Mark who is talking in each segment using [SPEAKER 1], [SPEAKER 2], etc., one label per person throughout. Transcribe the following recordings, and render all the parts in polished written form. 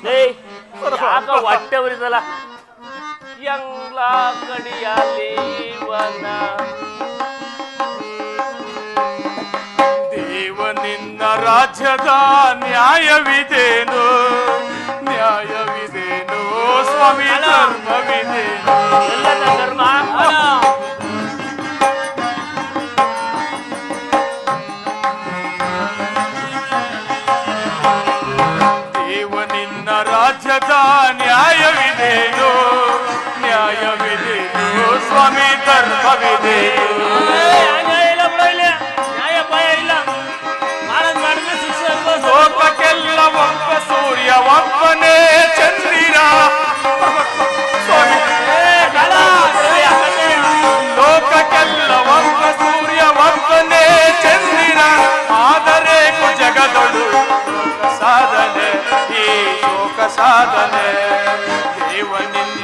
[SPEAKER 1] ಯಾಕ ಹೊಟ್ಟೆ ಉರಿದಲ್ಲ ಎಂಗ್ಲ ಕಡಿಯಲ್ಲಿ ವನ
[SPEAKER 2] ದೇವನಿನ್ನ ರಾಜ್ಯದ ನ್ಯಾಯವಿದೇನು ನ್ಯಾಯವಿದೇನು ಸ್ವಾಮಿ ಧರ್ಮವಿದೇನು
[SPEAKER 1] ಎಲ್ಲದ ಧರ್ಮ
[SPEAKER 2] ದೇವನಿನ್ನ ರಾಜ್ಯದ ನ್ಯಾಯವಿದೇನು ನ್ಯಾಯವಿದೇನು ಸ್ವಾಮಿ ಧರ್ಮವಿದೇನು ಲೋಕಕ್ಕೆಲ್ಲ ಒಬ್ಬ ಸೂರ್ಯ ಒಬ್ಬನೇ ಚಂದಿರ ಸ್ವಾಮಿ ಲೋಕಕ್ಕೆಲ್ಲ ಒಬ್ಬ ಸೂರ್ಯ ಒಬ್ಬನೇ ಚಂದಿರ ಆದರೆ ಜಗದೊಳು ಸಾಧನೆ ಈ ಶೋಕ ಸಾಧನೆ ದೇವನಿಂದ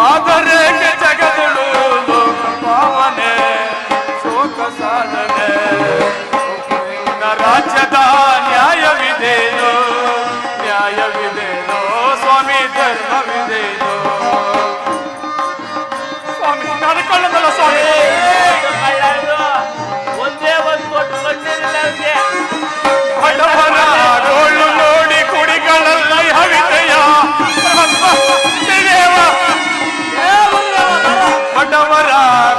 [SPEAKER 2] ಆದರೆ ಜಗದೊಳು ಲೋಕ ಪಾವನೆ ಶೋಕ ಸಾಧನೆ ರಾಜ್ಯದ ನ್ಯಾಯವಿದೇನೋ ನ್ಯಾಯವಿದೇನೋ ಸ್ವಾಮಿ ಧರ್ಮವಿದೇನೋ ಸ್ವಾಮಿ ನಡ್ಕೊಳ್ಳೋದಲ್ಲ ಸ್ವಾಮಿ
[SPEAKER 1] ಒಂದೇ ಒಂದು ಕೊಟ್ಟು ಕಣ್ಣಿರಲ್ಲ
[SPEAKER 2] ಬಡವರ ಗೋಳು ನೋಡಿ ಕುಡಿಗಳಲ್ಲಿ ಹವಿತೆಯ ಬಡವರ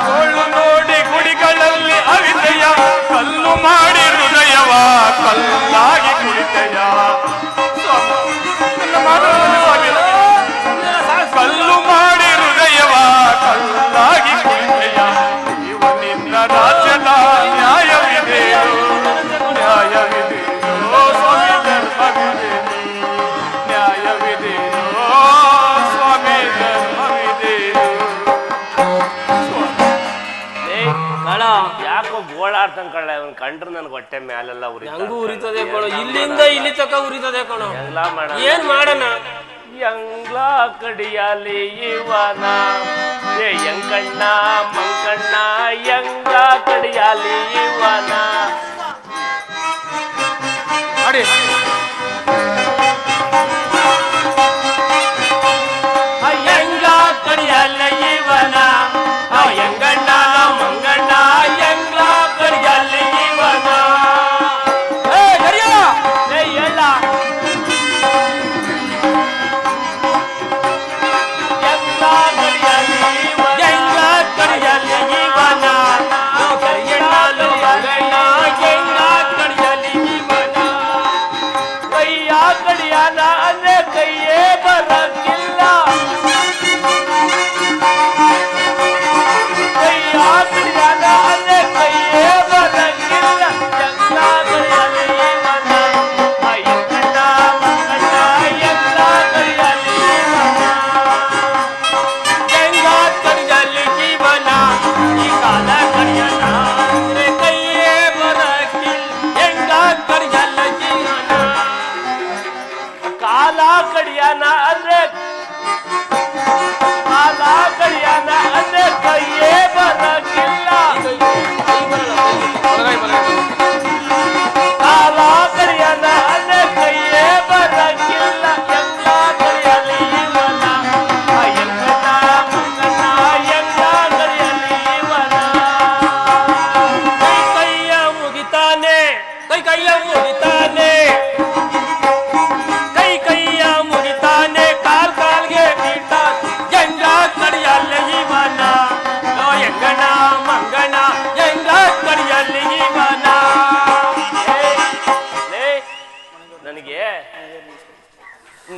[SPEAKER 2] ಗೋಳು ನೋಡಿ ಗುಡಿಗಳಲ್ಲಿ ಅವಿತೆಯ ಕಲ್ಲು ಮಾಡಿ ಹೃದಯವ ಕಲ್ಲಾಗಿ ಕುಡಿತೆಯ ಕಲ್ಲು ಮಾಡಿ ಹೃದಯವ ಕಲ್ಲಾಗಿ ಕುಡಿತೆಯ ಇವು ನಿನ್ನ ರಾಜ್ಯದ ನ್ಯಾಯವಿದೆಯೋ ನ್ಯಾಯವಿದೆಯೋ ಸ್ವಾಮಿ ಧರ್ಮವಿದೆಯೋ ನ್ಯಾಯವಿದೆಯೋ ಸ್ವಾಮಿ ಧರ್ಮವಿದೆಯೋ
[SPEAKER 1] ಯಾಕೋ ಗೋಳಾಡ್ತಂಗ್ ಕಳ್ಳ ಇವನ್ ಕಂಡ್ರೆ ನನ್ಗೆ ಹೊಟ್ಟೆ ಮ್ಯಾಲೆಲ್ಲ
[SPEAKER 3] ಹಂಗೂ ಉರಿತದೆ ಕಣೋ ಇಲ್ಲಿಂದ ಇಲ್ಲಿ ತಕ ಉರಿತದೆ ಕಣೋ
[SPEAKER 1] ಎಲ್ಲ ಮಾಡ
[SPEAKER 3] ಏನ್ ಮಾಡೋಣ
[SPEAKER 1] ಎಂಗ್ಲ ಕಡಿಯಾಲಿ ಇವನ ಎಂಕಣ್ಣ ಮಂಕಣ್ಣ ಎಂಗ ಕಡಿಯಾಲಿ ಇವನ ಎಂಗ ಕಡಿಯಾಲ ಇವನ ಎಂಗಣ್ಣ ಮಂಗಣ್ಣ ಎಂಗ್ಲ ಕಡಿಯಾಲಿ ಇವನ ಎಲ್ಲ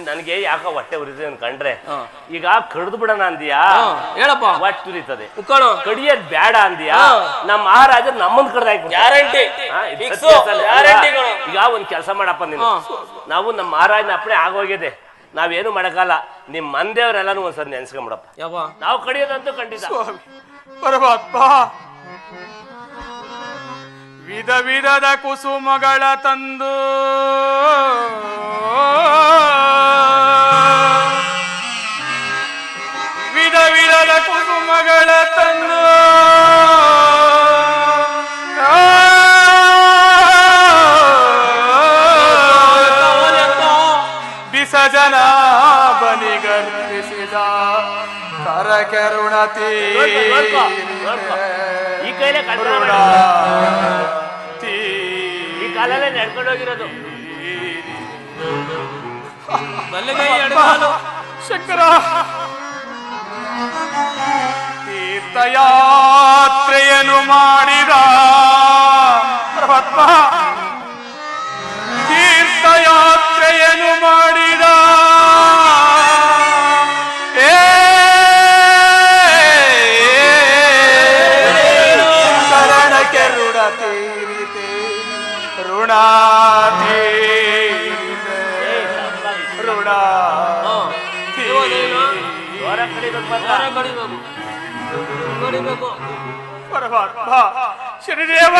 [SPEAKER 1] ನನಗೆ ಯಾಕ ಹೊಟ್ಟೆ ಉರಿತದೆ ಕಂಡ್ರೆ ಈಗ ಕಡ್ದು ಬಿಡೋಣ ಅಂದಿಯಾ
[SPEAKER 3] ಹೇಳಪ್ಪ
[SPEAKER 1] ಹೊಟ್ಟೆ ಉರಿತದೆ ಕಡಿಯೋದ್ ಬೇಡ ಅಂದಿಯಾ ನಮ್ಮ ಮಹಾರಾಜ ನಮ್ಮಂದ್ ಕಡ್ದಾಯ್ತು ಈಗ ಒಂದ್ ಕೆಲಸ ಮಾಡಪ್ಪ ನೀನು ನಾವು ನಮ್ಮ ಮಹಾರಾಜನ ಅಪ್ಪಣೆ ಆಗೋಗಿದೆ ನಾವೇನು ಮಾಡಕಲ್ಲ ನಿಮ್ ಮಂದೇವ್ರೆಲ್ಲಾನು ಒಂದ್ಸರಿ ನೆನ್ಸ್ಕೊಂಬಿಡಪ್ಪ ನಾವು ಕಡಿಯೋದಂತೂ ಖಂಡಿತ
[SPEAKER 2] ಪರಮಾತ್ಮ ವಿಧ ವಿಧದ ಕುಸುಮಗಳ ತಂದು ವಿಧ ವಿಧದ ಕುಸುಮಗಳ ತಂದು ಕರುಣತಿ
[SPEAKER 1] ಈ ಕೈಲೇ ಕಳ್ತನ ಈ ಕಾಲಲ್ಲೇ ನಡ್ಕೊಂಡು ಹೋಗಿರೋದು.
[SPEAKER 2] ಶಂಕರ ತೀರ್ಥಯಾತ್ರೆಯನ್ನು ಮಾಡಿದ ಪರಮಾತ್ಮ, ತೀರ್ಥಯಾತ್ರೆಯನ್ನು ಮಾಡಿದ ಶರಣಕ್ಕೆ ಋಣ ತೀರಿತೆ, ಋಣ ತೀರಿತೆ, ಋಣ ಪರಮಾತ್ಮ. ಶನಿದೇವ,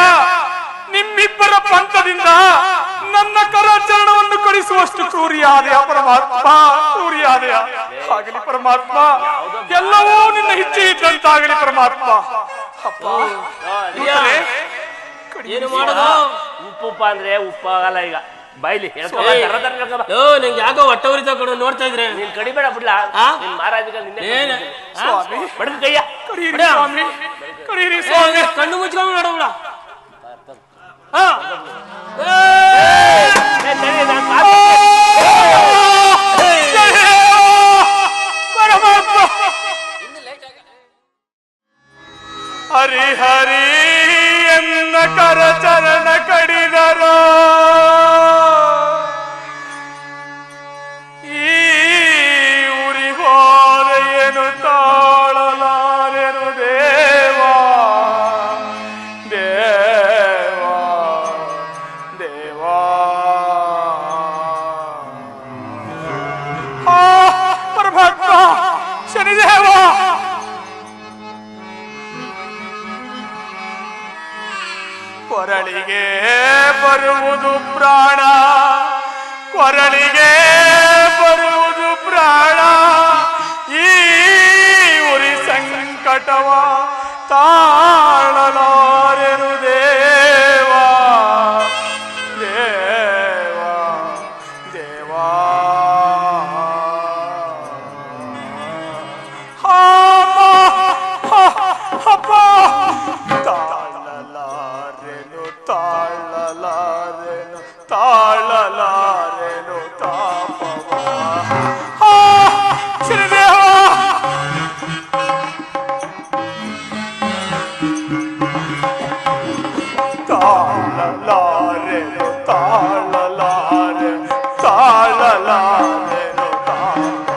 [SPEAKER 2] ನಿಮ್ಮಿಬ್ಬರ ಪಂಥದಿಂದ ನನ್ನ ಕರಾಚರಣವನ್ನು ಕಳಿಸುವಷ್ಟು ಕ್ರೂರಿಯಾದೆಯ ಪರಮಾತ್ಮ, ಕ್ರೂರಿಯಾದೆಯ. ಆಗಲಿ ಪರಮಾತ್ಮ, ಎಲ್ಲವೂ ನಿನ್ನ ಇಚ್ಛೆ ಇದ್ದಂತಾಗಲಿ ಪರಮಾತ್ಮ. ಅಪ್ಪ
[SPEAKER 3] ಏನು ಮಾಡೋದು?
[SPEAKER 1] ಉಪ್ಪುಪ್ಪ ಅಂದ್ರೆ ಉಪ್ಪಾಗಲ್ಲ. ಈಗ ಬೈಲಿ
[SPEAKER 3] ನಿಂಗೆ ಯಾಕೋ ಹೊಟ್ಟೆ ಉರಿತ ಕಡೆ ನೋಡ್ತಾ ಇದ್ರೆ
[SPEAKER 1] ನೀನ್ ಕಡಿಬೇಡ ಬಿಡ್ಲಾ. ನಿನ್ ಮಹಾರಾಜಗಳು ನಿನ್ನೆ ಬಡದು ಕೈಯ
[SPEAKER 3] ಕಣ್ಣು ಮುಚ್ಕೊಂಡು ನೋಡೋಣ.
[SPEAKER 2] ಹರಿ ಹರಿ ಎನ್ನ ಕರಚರಣ ಕಡಿದರು, ಈ ಊರಿಗೋರೆಯನು ತಾಳಲಾರೆನು ದೇವಾ, ದೇವಾ, ದೇವಾ. ಪರಮಾತ್ಮ, ಶನಿದೇವ, ಕೊರಳಿಗೆ ಬರುವುದು ಪ್ರಾಣ, ಕೊರಳಿಗೆ ಬರುವುದು ಪ್ರಾಣ, ಈ ಉರಿ ಸಂಕಟವ ತಾಳಲಾರೆನು ದೇವಾ, ದೇವಾ, ದೇವಾ. ಅಪ್ಪ, ತಾಳಲಾರೆನು, ತಾಳಲಾರೆನು, ತಾಳಲಾರೆನು ತಾಪವ. ಶ್ರೀದೇವ, ತಾಳಲಾರೆನು, ತಾಳಲಾರೆನು, ತಾಳಲಾರೆನು ತಾಪವ.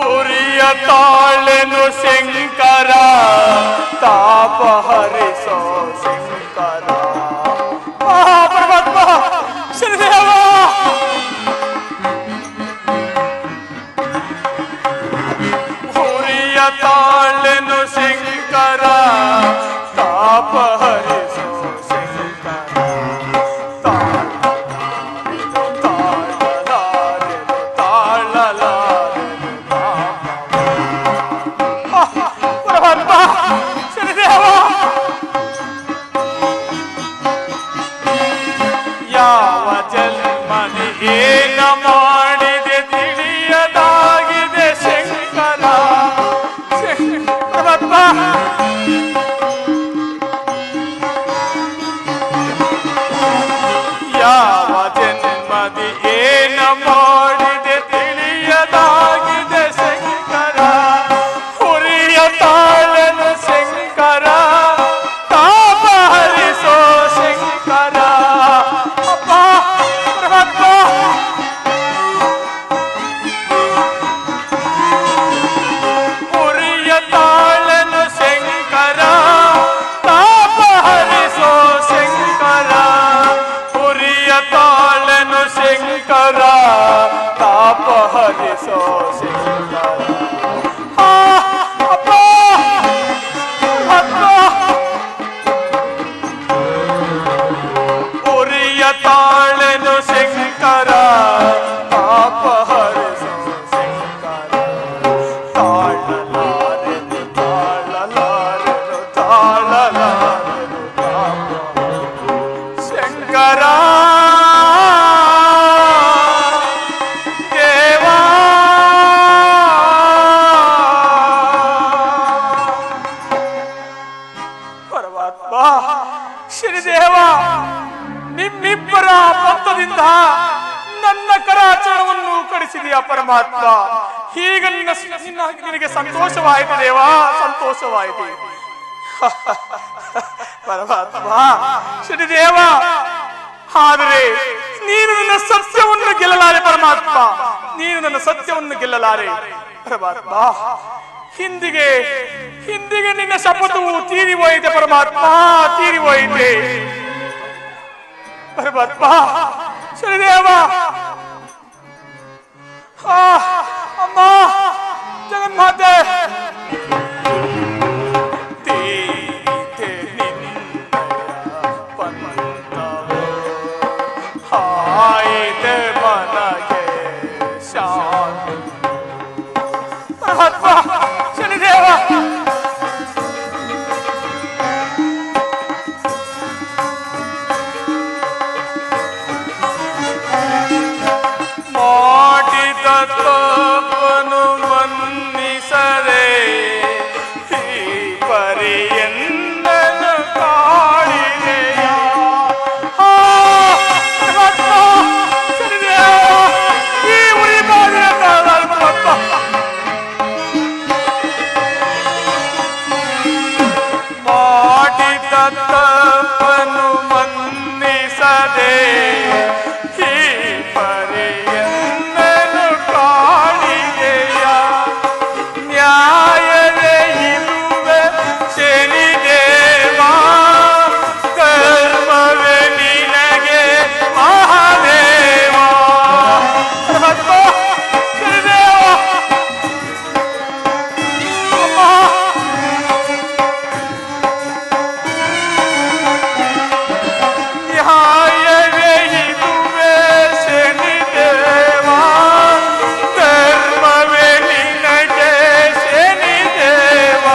[SPEAKER 2] ಉರಿಯ ತಾಳೆನು ಶಂಕರ, ತಾಪ ಹರಿಸೋ ಶಂಕರ. ಪರಮಾತ್ಮ, ಶ್ರೀದೇವ, ಉರಿಯ ತಾಳೆನು ಶಂಕರ, ತಾಪ ಹರಿಸೋ ಶಂಕರ. ತಾಳಲಾರೆನು, ತಾಳಲಾರೆನು ತಾಪ. ಪರಮಾತ್ಮ, ಶನಿದೇವ, ಪರಮಾತ್ಮ. ಈಗ ನಿನಗೆ ಸಂತೋಷವಾಯಿತು ದೇವ, ಸಂತೋಷವಾಯಿತು ಪರಮಾತ್ಮ. ಶ್ರೀದೇವ, ಆದರೆ ನೀನು ನನ್ನ ಸತ್ಯವನ್ನು ಗೆಲ್ಲಲಾರೆ ಪರಮಾತ್ಮ, ನೀನು ನನ್ನ ಸತ್ಯವನ್ನು ಗೆಲ್ಲಲಾರೆ ಪರಮಾತ್ಮ. ಹಿಂದಿಗೆ ನಿನ್ನ ಶಪಥವು ತೀರಿ ಹೋಯಿತೆ ಪರಮಾತ್ಮ, ತೀರಿ ಹೋಯಿತೆ ಪರಮಾತ್ಮ. ಶ್ರೀದೇವ, ಅಮ್ಮ ಜಗನ್ಮಾತೆ, ಶನಿದೇವ, ಮಾಡಿದ ತಪ್ಪನು ಮನ್ನಿಸದೆ ಈ ಪರಿಯನ್ನನು ಕಾಡಿದೆಯ. ಶನಿದೇವ, ಈ ಉರಿ ಮಾಡಿದ ತಪ್ಪನು ಮನ್ನಿಸದೆ ಈ ಪರಿಯನ್ನನು ಕಾಡಿದೆಯ. ನ್ಯಾಯವೇ ಇರುವೆ ಶನಿದೇವ, ಧರ್ಮವೇ ನಿನಗೆ ಮಹಾದೇವ. ಶನಿದೇವ, ನ್ಯಾಯವೇ ಇದುವೆ ಶನಿದೇವ, ಧರ್ಮವೇ ನಿನಗೆ ಶನಿದೇವ,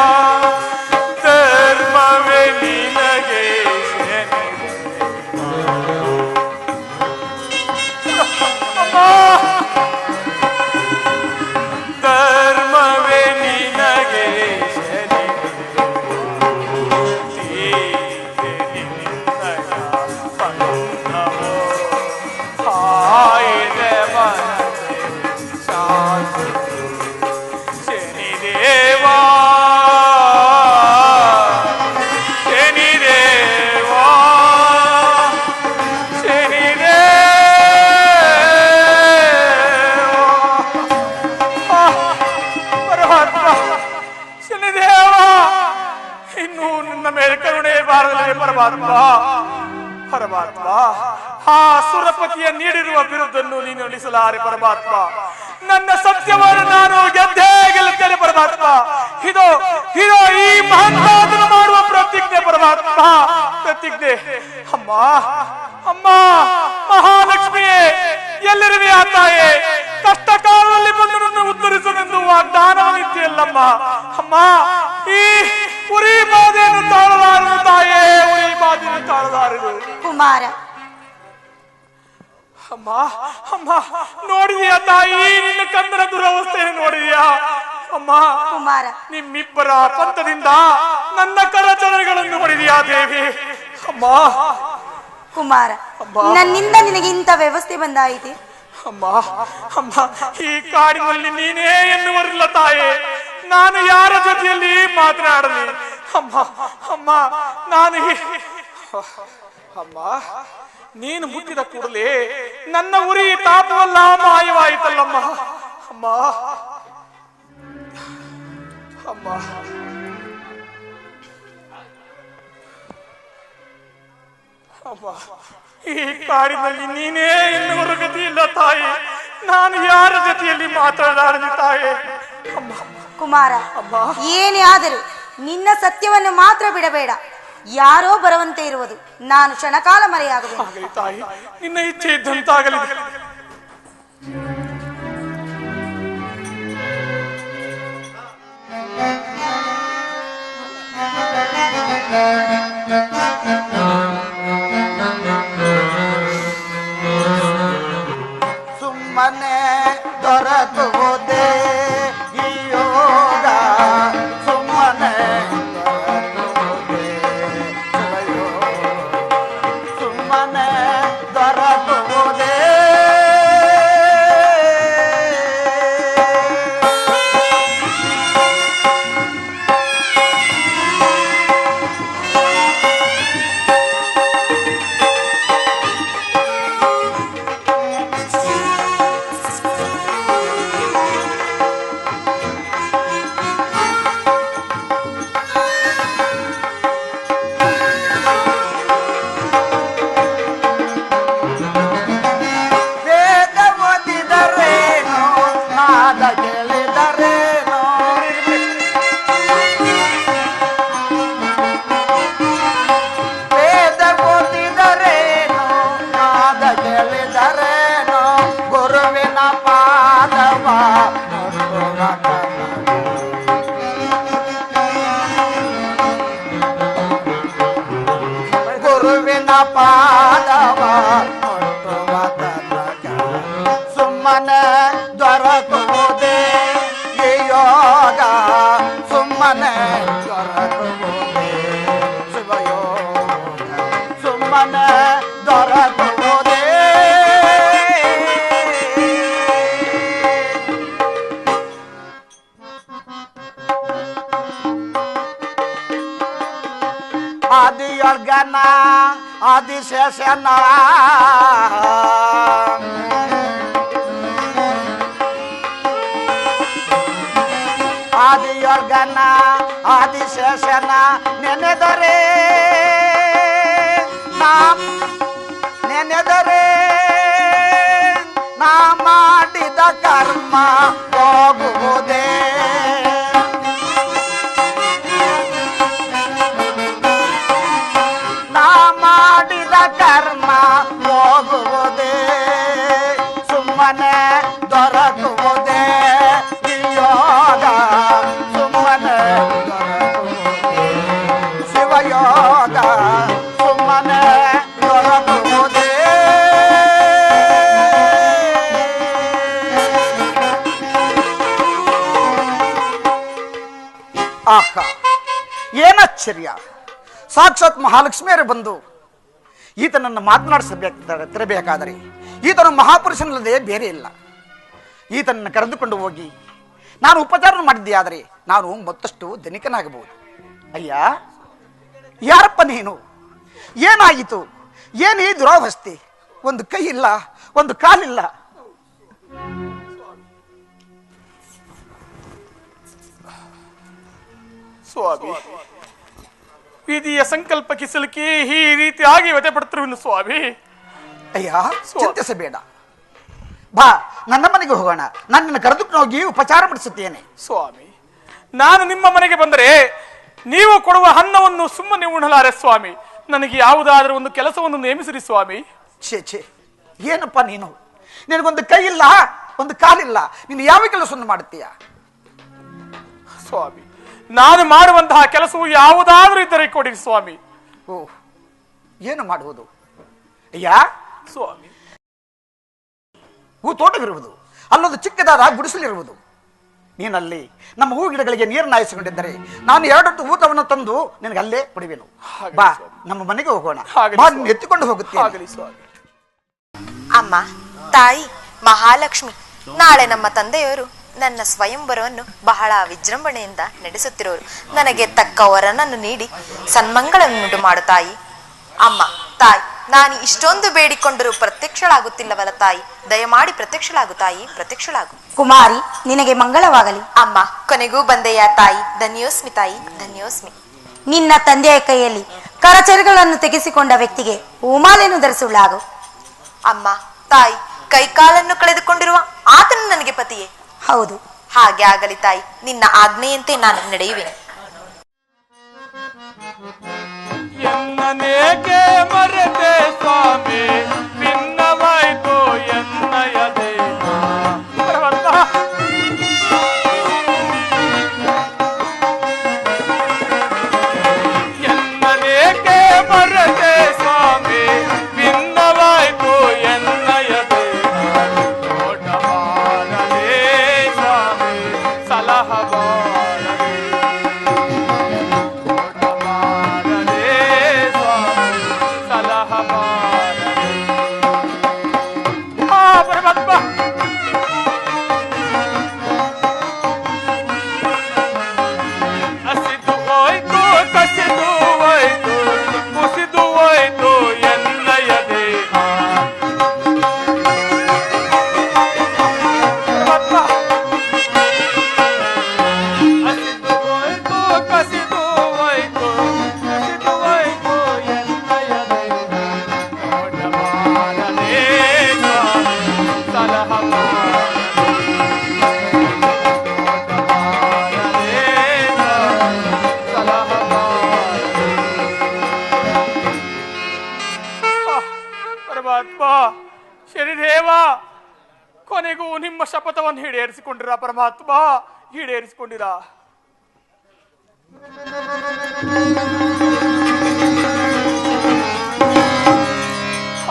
[SPEAKER 2] ಧರ್ಮವೇ ನಿನಗೆ ಧರ್ಮವೇ ನಿನಗೆ ಶನಿದೇವಾ, ಶನಿದೇವಾ, ಪರಮಾತ್ಮ. ಶನಿದೇವ, ಇನ್ನೂ ನನ್ನ ಮೇಲೆ ಕರುಣೆ ಬಾರಲಿದೆ ಪರಮಾತ್ಮ. ಪರಮಾತ್ಮ, ಆ ಸುರಪತಿಯ ನೀಡಿರುವ ಬಿರುದನ್ನು ನೀನು ಉಳಿಸಲಾರೆ ಪರಮಾತ್ಮ. ನನ್ನ ಸತ್ಯವನ್ನು ನಾನು ಗೆದ್ದೇ ಗೆಲ್ಲುತ್ತೇನೆ ಪರಮಾತ್ಮ. ಇದು ಈ ಮಹತ್ತಾದನ್ನು ಮಾಡುವ ಪ್ರತಿಜ್ಞೆ ಪರಮಾತ್ಮ, ಪ್ರತಿಜ್ಞೆ. ಅಮ್ಮ, ಅಮ್ಮ ಮಹಾಲಕ್ಷ್ಮಿಯೇ, ಎಲ್ಲಿರುವೆ ಆ ತಾಯೇ? ಕಷ್ಟ ಕಾಲದಲ್ಲಿ ಬಂದು ನನ್ನ ಉದ್ಧರಿಸಲೆಂದು ವಾಗ್ದಾನವಿದೆಯಲ್ಲಮ್ಮ. ಅಮ್ಮ, ಈ ಉರಿ ಬಾಧೆಯನ್ನು ತಾಳಲಾರದು ತಾಯೇ, ಉರಿ ಬಾಧೆಯನ್ನು ತಾಳಲಾರದು.
[SPEAKER 4] ಕುಮಾರ,
[SPEAKER 2] ಅಮ್ಮ, ಅಮ್ಮ ನೋಡಿದೀಯಾ ತಾಯಿ, ನಿನ್ನ ಕನ್ನಡ ದುರವಸ್ಥೆಯನ್ನು ನೋಡಿದೀಯಾ ಅಮ್ಮ?
[SPEAKER 4] ಕುಮಾರ,
[SPEAKER 2] ನಿಮ್ಮಿಬ್ಬರ ಪಂಥದಿಂದ ನನ್ನ ಕರಚರಣೆಗಳನ್ನು ಹೊಡೆದಿಯಾ ದೇವಿ? ಅಮ್ಮ,
[SPEAKER 4] ಕುಮಾರ, ನನ್ನಿಂದ ನಿನಗೆ ಇಂಥ ವ್ಯವಸ್ಥೆ ಬಂದಾಯಿತೆ.
[SPEAKER 2] ಅಮ್ಮ, ಅಮ್ಮ ಈ ಕಾಡಿನಲ್ಲಿ ನೀನೇ ಎನ್ನುವರಿಲ್ಲ ತಾಯೇ, ನಾನು ಯಾರ ಜೊತೆಯಲ್ಲಿ ಮಾತನಾಡಲಿ? ಅಮ್ಮ, ಅಮ್ಮ ನಾನು ಅಮ್ಮ, ನೀನು ಮುಟ್ಟಿದ ಕೂಡಲೇ ನನ್ನ ಉರಿ ತಾಪವಲ್ಲ ಮಾಯವಾಯಿತಲ್ಲಮ್ಮ. ಅಮ್ಮ, ಅಮ್ಮ, ಅಮ್ಮ ಈ ಕಾಡಿನಲ್ಲಿ ನೀನೇ ಎನ್ನುವರ ಗತಿ ಇಲ್ಲ ತಾಯಿ, ನಾನು ಯಾರ ಜೊತೆಯಲ್ಲಿ ಮಾತನಾಡಲಿ ತಾಯೇ? ಅಮ್ಮ,
[SPEAKER 4] ಕುಮಾರ, ಏನೇ ಆದರೂ ನಿನ್ನ ಸತ್ಯವನ್ನು ಮಾತ್ರ ಬಿಡಬೇಡ. ಯಾರೋ ಬರುವಂತೆ ಇರುವುದು, ನಾನು ಕ್ಷಣಕಾಲ ಮರೆಯಾಗಬೇಕು.
[SPEAKER 2] ತಾಯಿ, ನಿನ್ನ ಇಚ್ಛೆ ಇದ್ದಂತಾಗಲಿ.
[SPEAKER 5] ಸುಮ್ಮನೆ ದೊರಕುವುದೇ ಈ ಯೋಗ, ಸುಮ್ಮನೆ ದೊರಕುವುದೇ ಶಿವಯೋಗ, ಸುಮ್ಮನೆ ದೊರಕುವುದೇ ಗುರುವಿನ ಪಾದವ ಮುಟ್ಟುವ ತನಕ ಸುಮ್ಮನೆ ದೊರಕುವುದೇ ಈ ಯೋಗ ಸುಮ್ಮನೆ ದೊರಕುವುದೇ ಶಿವಯೋಗ ಸುಮ್ಮನೆ ದೊರಕುವುದೇ ಆದಿಯೊರ್ಗನ ಆದಿಶೇಷನ ಆದಿಯೊರ್ಗನ ಆದಿಶೇಷನ ನೆನೆದರೆ ನಾ ಮಾಡಿದ ಕರ್ಮ ಹೋಗುವುದೇ ಮಾಡಿದ ಕರ್ಮ ಹೋಗುವುದೇ ಸುಮ್ಮನೆ ದೊರಕುವುದೇ ಈ ಯೋಗ ಸುಮ್ಮನೆ ದೊರಕುವುದೇ ಶಿವಯೋಗ ಸುಮ್ಮನೆ ದೊರಕುವುದೇ ಆಹಾ ಏನಾಶ್ಚರ್ಯ ಸಾಕ್ಷಾತ್ ಮಹಾಲಕ್ಷ್ಮಿಯರು ಬಂದು ಈತನನ್ನು ಮಾತನಾಡಿಸಬೇಕಾದರೆ ಈತನು ಮಹಾಪುರುಷನಲ್ಲದೆ ಬೇರೆ ಇಲ್ಲ. ಈತನನ್ನು ಕರೆದುಕೊಂಡು ಹೋಗಿ ನಾನು ಉಪಚಾರ ಮಾಡಿದ್ದೆ ಆದರೆ ನಾನು ಮತ್ತಷ್ಟು ಧನಿಕನಾಗಬಹುದು. ಅಯ್ಯ ಯಾರಪ್ಪ ನೀನು? ಏನಾಯಿತು? ಏನು ಈ ದುರಾವಸ್ಥೆ? ಒಂದು ಕೈ ಇಲ್ಲ, ಒಂದು ಕಾಲಿಲ್ಲ.
[SPEAKER 2] ಸ್ವಾಮಿ, ವಿಧಿಯ ಸಂಕಲ್ಪಕ್ಕೆ ಸಿಲುಕಿ ಈ ರೀತಿಯಾಗಿ ವ್ಯಥೆ ಪಡ್ತಿರುವನು ಸ್ವಾಮಿ.
[SPEAKER 5] ಅಯ್ಯ ಚಿಂತಿಸಬೇಡ, ಬಾ ನನ್ನ ಮನೆಗೆ ಹೋಗೋಣ. ನನ್ನನ್ನು ಕರೆದುಕೊಂಡು ಹೋಗಿ ಉಪಚಾರ ಮಾಡಿಸುತ್ತೇನೆ.
[SPEAKER 2] ಸ್ವಾಮಿ, ನಾನು ನಿಮ್ಮ ಮನೆಗೆ ಬಂದರೆ ನೀವು ಕೊಡುವ ಅನ್ನವನ್ನು ಸುಮ್ಮನೆ ಉಣ್ಣಲಾರೆ ಸ್ವಾಮಿ. ನನಗೆ ಯಾವುದಾದ್ರೂ ಒಂದು ಕೆಲಸವನ್ನು ನೇಮಿಸಿರಿ ಸ್ವಾಮಿ.
[SPEAKER 5] ಛೇ, ಏನಪ್ಪ ನೀನು? ನಿನಗೊಂದು ಕೈ ಇಲ್ಲ, ಒಂದು ಕಾಲಿಲ್ಲ, ನೀನು ಯಾವ ಕೆಲಸವನ್ನು ಮಾಡುತ್ತೀಯ?
[SPEAKER 2] ಸ್ವಾಮಿ, ನಾನು ಮಾಡುವಂತಹ ಕೆಲಸವು ಯಾವುದಾದ್ರೂ ಇದ್ದರೆ ಕೊಡಿ ಸ್ವಾಮಿ.
[SPEAKER 5] ಓ, ಏನು ಮಾಡುವುದು? ಅಯ್ಯ
[SPEAKER 2] ಸ್ವಾಮಿ,
[SPEAKER 5] ಹೂ ತೋಟವಿರುವುದು, ಅಲ್ಲೊಂದು ಚಿಕ್ಕದಾದ ಗುಡಿಸಲಿರುವುದು. ನೀನಲ್ಲಿ ನಮ್ಮ ಹೂ ಗಿಡಗಳಿಗೆ ನೀರನ್ನು ಹಾಯಿಸಿಕೊಂಡಿದ್ದರೆ ನಾನು 2 ಊಟವನ್ನು ತಂದು ನಿನಗೆ ಅಲ್ಲೇ ಕೊಡುವೆನು. ಬಾ ನಮ್ಮ ಮನೆಗೆ ಹೋಗೋಣ. ಬಾ, ಎತ್ತಿಕೊಂಡು ಹೋಗುತ್ತೇನೆ.
[SPEAKER 6] ಅಮ್ಮ, ತಾಯಿ ಮಹಾಲಕ್ಷ್ಮಿ, ನಾಳೆ ನಮ್ಮ ತಂದೆಯವರು ನನ್ನ ಸ್ವಯಂವರವನ್ನು ಬಹಳ ವಿಜೃಂಭಣೆಯಿಂದ ನಡೆಸುತ್ತಿರುವರು. ನನಗೆ ತಕ್ಕ ವರನನ್ನು ನೀಡಿ ಸನ್ಮಂಗಳನ್ನುಂಟು ಮಾಡು ತಾಯಿ. ಅಮ್ಮ, ತಾಯಿ, ನಾನು ಇಷ್ಟೊಂದು ಬೇಡಿಕೊಂಡರೂ ಪ್ರತ್ಯಕ್ಷಳಾಗುತ್ತಿಲ್ಲವಲ್ಲ ತಾಯಿ. ದಯಮಾಡಿ ಪ್ರತ್ಯಕ್ಷಳಾಗು ತಾಯಿ, ಪ್ರತ್ಯಕ್ಷಳಾಗು.
[SPEAKER 4] ಕುಮಾರಿ, ನಿನಗೆ ಮಂಗಳವಾಗಲಿ.
[SPEAKER 6] ಅಮ್ಮ, ಕೊನೆಗೂ ಬಂದೆಯಾ ತಾಯಿ. ಧನ್ಯೋಸ್ಮಿ ತಾಯಿ, ಧನ್ಯೋಸ್ಮಿ.
[SPEAKER 4] ನಿನ್ನ ತಂದೆಯ ಕೈಯಲ್ಲಿ ಕರಚರಿಗಳನ್ನು ತೆಗೆಸಿಕೊಂಡ ವ್ಯಕ್ತಿಗೆ ಹೂಮಾಲೆಯನ್ನು ಧರಿಸುಳ್ಳಾಗು.
[SPEAKER 6] ಅಮ್ಮ, ತಾಯಿ, ಕೈಕಾಲನ್ನು ಕಳೆದುಕೊಂಡಿರುವ ಆತನು ನನಗೆ ಪತಿಯೇ?
[SPEAKER 4] ಹೌದು.
[SPEAKER 6] ಹಾಗೆ ಆಗಲಿ ತಾಯಿ, ನಿನ್ನ ಆಜ್ಞೆಯಂತೆ ನಾನು ನಡೆಯುವೆನು.
[SPEAKER 2] ಎನ್ನನೇಕೆ ಮರೆತೆ ಸ್ವಾಮಿ, ಭಿನ್ನವಾಯಿತು ಎನ್ನಯ ದೇಹ. ಎನ್ನನೇಕೆ ಮರೆತೆ ಸ್ವಾಮಿ, ಭಿನ್ನವಾಯಿತು ಎನ್ನಯ ದೇಹ. ತೋಟ ಮಾಡಲೇ ಸ್ವಾಮಿ, ಸಲಹ ಮಾಡಲೇ. ತೋಟ ಮಾಡಲೇ ಸ್ವಾಮಿ, ಸಲಹ ಮಾಡಲೇ. ಶಪಥವನ್ನು ಈಡೇರಿಸಿಕೊಂಡಿರ ಪರಮಾತ್ಮ, ಈಡೇರಿಸಿಕೊಂಡಿರ.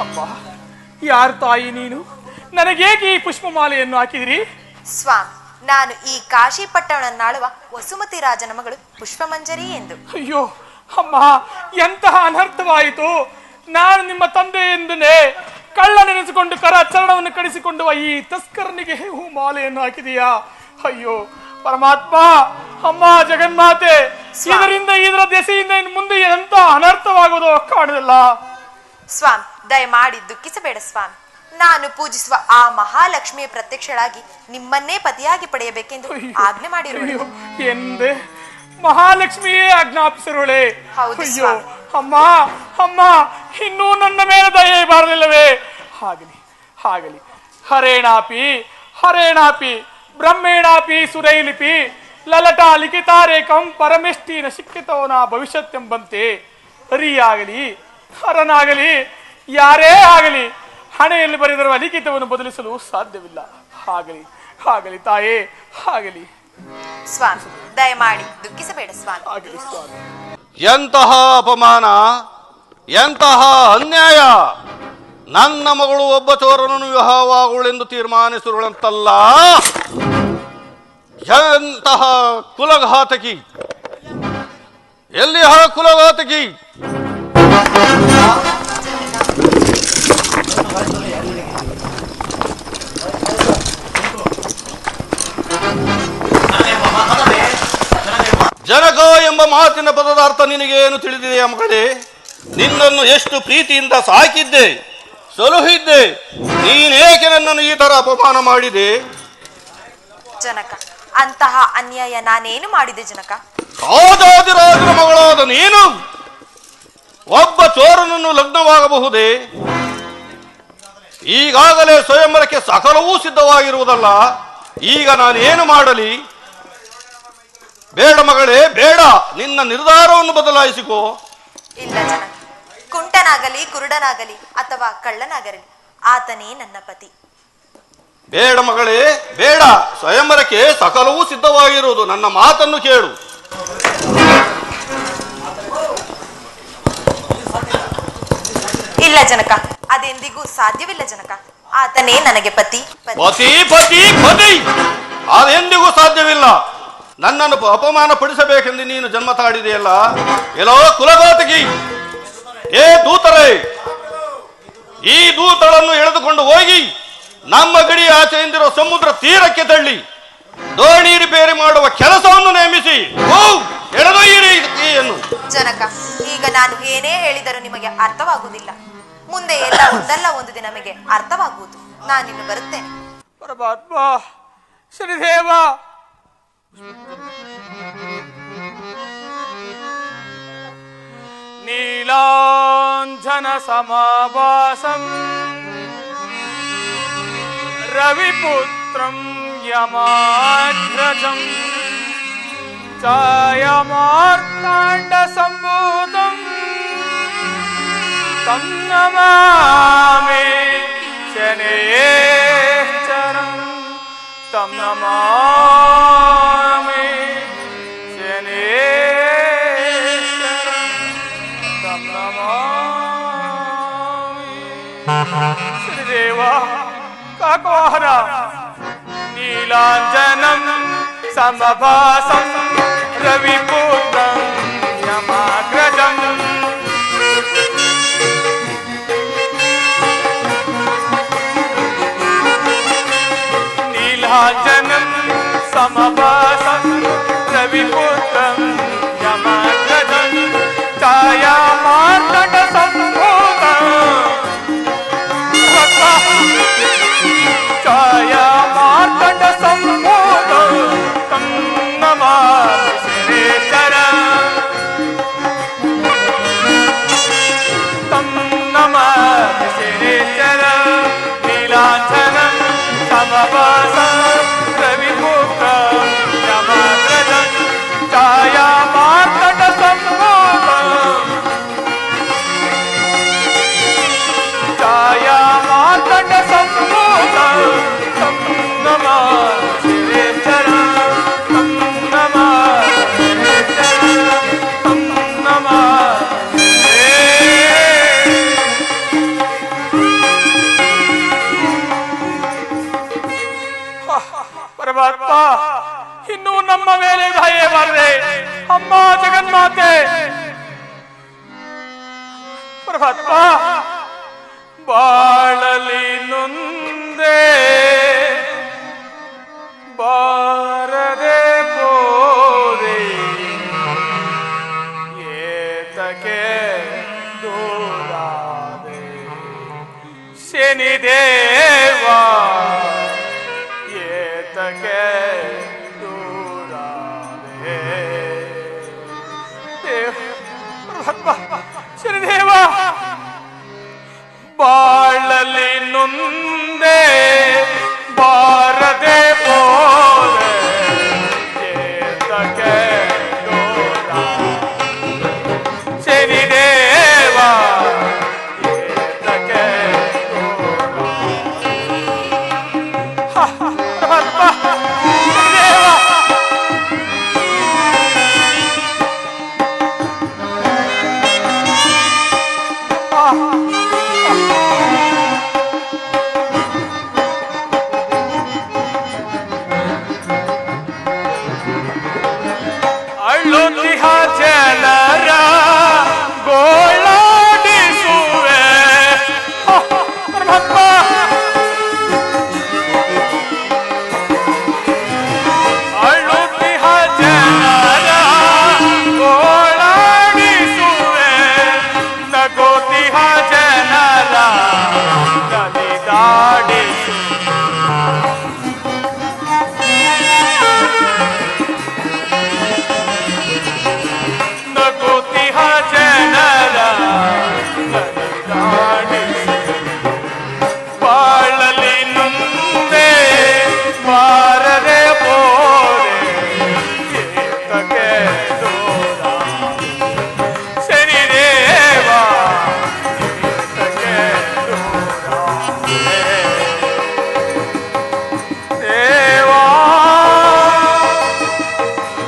[SPEAKER 2] ಅಮ್ಮ, ಯಾರು ತಾಯಿ ನೀನು? ನನಗೇಕೆ ಈ ಪುಷ್ಪಮಾಲೆಯನ್ನು ಹಾಕಿದಿರಿ?
[SPEAKER 6] ಸ್ವಾಮಿ, ನಾನು ಈ ಕಾಶಿ ಪಟ್ಟಣವನ್ನಾಳುವ ವಸುಮತಿ ರಾಜನ ಮಗಳು ಪುಷ್ಪಮಂಜರಿ ಎಂದು.
[SPEAKER 2] ಅಯ್ಯೋ ಅಮ್ಮ, ಎಂತಹ ಅನರ್ಥವಾಯಿತು. ನಾನು ನಿಮ್ಮ ತಂದೆ ಎಂದನೇ ಕಳ್ಳ ನೆನೆಸಿಕೊಂಡು ಚರಣವನ್ನು ಕಡಿಸಿಕೊಂಡು ಈ ತಸ್ಕರನಿಗೆ ಹೂ ಮಾಲೆಯನ್ನು ಹಾಕಿದೀಯಾ? ಅಯ್ಯೋ ಪರಮಾತ್ಮ, ಅಮ್ಮ ಜಗನ್ಮಾತೆ, ಇದರ ದೆಸೆಯಿಂದ ಇನ್ನು ಮುಂದೆ ಎಂತ ಅನರ್ಥವಾಗುವುದೋ ಕಾಣುವುದಿಲ್ಲ.
[SPEAKER 6] ಸ್ವಾಮಿ, ದಯಮಾಡಿ ದುಃಖಿಸಬೇಡ ಸ್ವಾಮಿ. ನಾನು ಪೂಜಿಸುವ ಆ ಮಹಾಲಕ್ಷ್ಮಿಯ ಪ್ರತ್ಯಕ್ಷಳಾಗಿ ನಿಮ್ಮನ್ನೇ ಪತಿಯಾಗಿ ಪಡೆಯಬೇಕೆಂದು ಆಜ್ಞೆ ಮಾಡಿರುವುದು.
[SPEAKER 2] ಎಂದೇ ಮಹಾಲಕ್ಷ್ಮಿಯೇ ಆಜ್ಞಾಪಿಸಿರುಳೆ.
[SPEAKER 6] ಹೌದು
[SPEAKER 2] ಅಯ್ಯೋ ಅಮ್ಮ, ಅಮ್ಮ, ಇನ್ನೂ ನನ್ನ ಮೇಲೆ ದಯೆ ಬಾರಲಿಲ್ಲವೇ? ಹಾಗಲಿ ಹಾಗಲಿ. ಹರೇಣಾಪಿ ಹರೇಣಾಪಿ ಬ್ರಹ್ಮೇಣಾಪಿ ಸುರೈಲಿಪಿ ಲಲಟಾ ಲಿಖಿತಾರೇಕಂ ಪರಮೇಷ್ಠಿನ ಶಿಕ್ಷಿತವನ ಭವಿಷ್ಯತ್ತೆಂಬಂತೆ ಹರಿಯಾಗಲಿ ಹರನಾಗಲಿ ಯಾರೇ ಆಗಲಿ ಹಣೆಯಲ್ಲಿ ಬರೆದಿರುವ ಲಿಖಿತವನ್ನು ಬದಲಿಸಲು ಸಾಧ್ಯವಿಲ್ಲ. ಹಾಗಲಿ ಹಾಗಲಿ ತಾಯೇ, ಹಾಗಲಿ.
[SPEAKER 6] ಸ್ವಾಮಿ, ದಯಮಾಡಿ ದುಃಖಿಸಬೇಡ ಸ್ವಾಮಿ.
[SPEAKER 2] ಆಗಲಿ ಸ್ವಾಮಿ.
[SPEAKER 7] ಎಂತಹ ಅಪಮಾನ, ಎಂತಹ ಅನ್ಯಾಯ! ನನ್ನ ಮಗಳು ಒಬ್ಬ ಚೋರನನ್ನು ವಿವಾಹವಾಗುಳೆಂದು ತೀರ್ಮಾನಿಸಿರುಳಂತಲ್ಲ, ಎಂತಹ ಕುಲಘಾತಕಿ! ಎಲ್ಲಿ ಕುಲಘಾತಕಿ? ಜನಕ ಎಂಬ ಮಾತಿನ ಪದದ ಅರ್ಥ ನಿನಗೇನು ತಿಳಿದಿದೆಯಾ ಮಗಳೇ? ನಿನ್ನನ್ನು ಎಷ್ಟು ಪ್ರೀತಿಯಿಂದ ಸಾಕಿದ್ದೆ, ಸಲುಹಿದ್ದೆ, ನೀನೇಕೆ ನನ್ನನ್ನು ಈ ತರ ಅಪಮಾನ ಮಾಡಿದೆ?
[SPEAKER 6] ಜನಕ, ಅಂತಹ ಅನ್ಯಾಯ ನಾನೇನು ಮಾಡಿದೆ ಜನಕ?
[SPEAKER 7] ರಾಜಾದಿರಾಜನ ಮಗಳಾದ ನೀನು ಒಬ್ಬ ಚೋರನನ್ನು ಲಗ್ನವಾಗಬಹುದೇ? ಈಗಾಗಲೇ ಸ್ವಯಂವರಕ್ಕೆ ಸಕಲವೂ ಸಿದ್ಧವಾಗಿರುವುದಲ್ಲ, ಈಗ ನಾನೇನು ಮಾಡಲಿ? ಬೇಡ ಮಗಳೇ, ಬೇಡ. ನಿನ್ನ ನಿರ್ಧಾರವನ್ನು ಬದಲಾಯಿಸಿಕೋ.
[SPEAKER 6] ಇಲ್ಲ ಜನಕ, ಕುಂಟನಾಗಲಿ ಕುರುಡನಾಗಲಿ ಅಥವಾ ಕಳ್ಳನಾಗಲಿ ಆತನೇ ನನ್ನ ಪತಿ.
[SPEAKER 7] ಬೇಡ ಮಗಳೇ, ಬೇಡ. ಸ್ವಯಂವರಕ್ಕೆ ಸಕಲವೂ ಸಿದ್ಧವಾಗಿರುವುದು, ನನ್ನ ಮಾತನ್ನು ಕೇಳು.
[SPEAKER 6] ಇಲ್ಲ ಜನಕ, ಅದೆಂದಿಗೂ ಸಾಧ್ಯವಿಲ್ಲ ಜನಕ. ಆತನೇ ನನಗೆ ಪತಿ.
[SPEAKER 7] ಪತಿ ಪತಿ ಪತಿ ಅದೆಂದಿಗೂ ಸಾಧ್ಯವಿಲ್ಲ. ನನ್ನನ್ನು ಅಪಮಾನ ಪಡಿಸಬೇಕೆಂದು ನೀನು ಜನ್ಮ ತಾಳಿದೆಯಲ್ಲ. ಎಲ್ಲೋ ಕುಲಘಾತಕಿ! ಏ ದೂತರೇ, ಈ ದೂತಳನ್ನು ಎಳೆದುಕೊಂಡು ಹೋಗಿ ನಮ್ಮ ಗಡಿ ಆಚೆಯಿಂದಿರೋ ಸಮುದ್ರ ತೀರಕ್ಕೆ ತಳ್ಳಿ ದೋಣಿ ರಿಪೇರಿ ಮಾಡುವ ಕೆಲಸವನ್ನು ನೇಮಿಸಿ ಎಳೆದೊಯ್ಯಿರಿ ಈಯನ್ನು.
[SPEAKER 6] ಜನಕ, ಈಗ ನಾನು ಏನೇ ಹೇಳಿದರೂ ನಿಮಗೆ ಅರ್ಥವಾಗುವುದಿಲ್ಲ. ಮುಂದೆ ಎಲ್ಲ ಒಂದಲ್ಲ ಒಂದು ದಿನ ನಮಗೆ ಅರ್ಥವಾಗುವುದು. ನಾನಿನ್ನು ಬರುತ್ತೇನೆ.
[SPEAKER 2] ಪರಮಾತ್ಮ, ಶ್ರೀದೇವ, ನೀಲಾಂಜನ ಸಮಾವಾಸಂ ರವಿಪುತ್ರಂ ಯಮಾಗ್ರಜಂ ಛಾಯಮಾರ್ತಾಂಡ ಸಂಭೂತಂ ತಂ ನಮಾಮಿ ಶನೇಶ್ವರಂ ತಂ ನಮಾಮಿ ಶನೇಶ್ವರಂ ತಂ ನಮಾಮಿ. ಶ್ರೀದೇವ, ಕಾಕವಾಹನ, ನೀಲಾಂಜನಂ ಸಮಭಾಸಂ ರವಿಪುತ್ರಂ ಯಮಾಗ್ರಜಂ ನೀಲಾಂಜನಂ ಸಮಭಾಸಂ ರವಿಪುತ್ರಂ ಯಮಾಗ್ರಜಂ ಛಾಯಾಮಾರ್ತಾಂಡ ಸಂಭೂತಂ ಛಾಯಾಮಾರ್ತಾಂಡ ಸಂಭೂತಂ ತಂ ನಮಾಮಿ ಶನೇಶ್ವರಂ ತಂ ನಮಾಮಿ ಶನೇಶ್ವರಂ ನೀಲಾಂಜನಂ ಸಮಭಾಸಂ ರವಿಪುತ್ರಂ ಯಮ ಇನ್ನು ನಮ್ಮ ಮೇಲೆ ದಯೆ ಬರ್ರೆ ಅಮ್ಮ ಜಗನ್ಮಾತೆ. ಪರಮಾತ್ಮ ಬಾಳಲಿ ನೊಂದೆ ಬಾರದೆ ಪೋದೆ ಏತಕ್ಕೆ ದೂರಾದೆ ಶನಿದೇವ ಏತಕ್ಕೆ ದೂರಾದೆ ಶನಿದೇವ ಬಾಳಲಿ ನೊಂದೆ ಬಾರದೆ ಪೋದೆ ಏತಕ್ಕೆ ದೂರಾದೆ ಶನಿದೇವ ಏತಕ್ಕೆ ಅಳುತ್ತಿಹ ಜನರ ಗೋಳಾಡಿಸುವೆ ಪರಮಾತ್ಮ. ಅಳುತ್ತಿಹ ಜನರ ಗೋಳಾಡಿಸುವೆ ನಗೋತಿಹ ಜನರ ನಲಿದಾಡಿಸುವೆ. ನಗೋತಿಹ ಜನರ ನಲಿದಾಡಿಸುವೆ. ಬಾಳಲಿ ನೊಂದೆ ಬಾರದೆ ಪೋದೆ ಏತಕ್ಕೆ ದೂರಾದೆ ಶನಿದೇವ ಏತಕ್ಕೆ ದೂರಾದೆ ದೇವಾ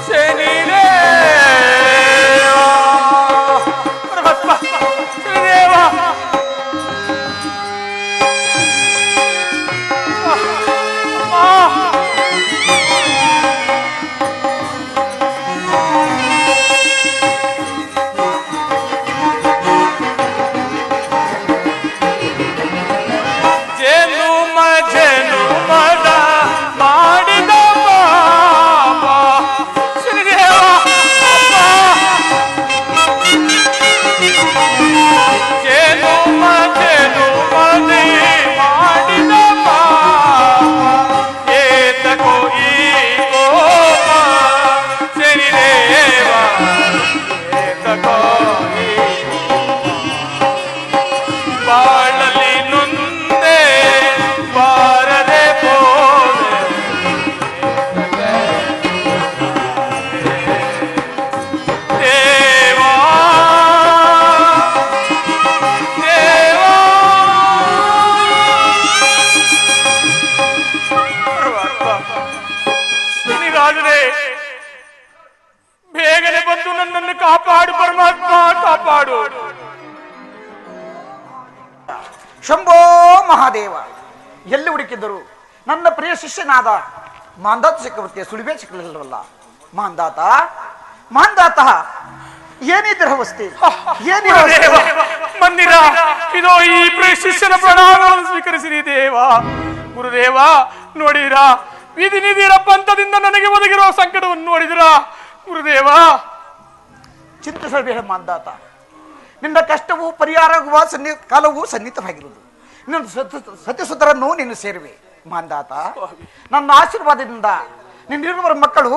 [SPEAKER 2] ಶನಿದೇವ ಪರಮಾತ್ಮ ಶನಿದೇವ ಜನುಮ ಜನುಮದ ಮಾಡಿದ ಪಾಪ ಶನಿದೇವ ಜನುಮ ಜನುಮದಿ ಮಾಡಿದ ಪಾಪ ಏತಕೋ ಈ ಕೋಪ ಶನಿದೇವ ಏತಕೋ ಈ ಬಾಳಲಿ ನೊಂದೆ ಬಾರದೆ ಪೋದೆ ದೇವಾ ದೇವಾ ಶನಿರಾಜನೇ ಬೇಗನೆ ಬಂದು ನನ್ನನ್ನು ಕಾಪಾಡು ಪರಮಾತ್ಮ ಕಾಪಾಡು.
[SPEAKER 5] ಶಂಭೋ ಮಹಾದೇವ, ಎಲ್ಲಿ ಹುಡುಕಿದ್ದರು ನನ್ನ ಪ್ರಿಯ ಶಿಷ್ಯನಾದ ಮಾಂದಾತ ಚಕ್ರವರ್ತಿಯ ಸುಳಿಬೆ ಸಿಕ್ಕಲಿಲ್ಲವಲ್ಲ. ಮಾಂದಾತ ಮಾಂದಾತ ಏನಿದ್ರ ಅವಸ್ಥೆ
[SPEAKER 2] ಗುರುದೇವ, ಮಂದಿರ ಇದೋ ಈ ಶಿಷ್ಯನ ಪ್ರಣಾಮಗಳನ್ನು ಸ್ವೀಕರಿಸಿರಿ ದೇವ. ಗುರುದೇವ ನೋಡಿದಿರ ವಿಧಿ ನಿಧಿರ ಪಂಥದಿಂದ ನನಗೆ ಒದಗಿರುವ ಸಂಕಟವನ್ನು ನೋಡಿದಿರ ಗುರುದೇವ.
[SPEAKER 5] ಚಿಂತಿಸಬೇಡ ಮಾಂದಾತ, ನಿನ್ನ ಕಷ್ಟವು ಪರಿಹಾರವಾಗುವ ಕಾಲವು ಸನ್ನಿಹಿತವಾಗಿರುವುದು. ನಿನ್ನ ಸತ್ಯಸುತರನ್ನು ನೀನು ಸೇರುವೆ ಮಾಂದಾತ. ನನ್ನ ಆಶೀರ್ವಾದದಿಂದ ನಿನ್ನಿರುವ ಮಕ್ಕಳು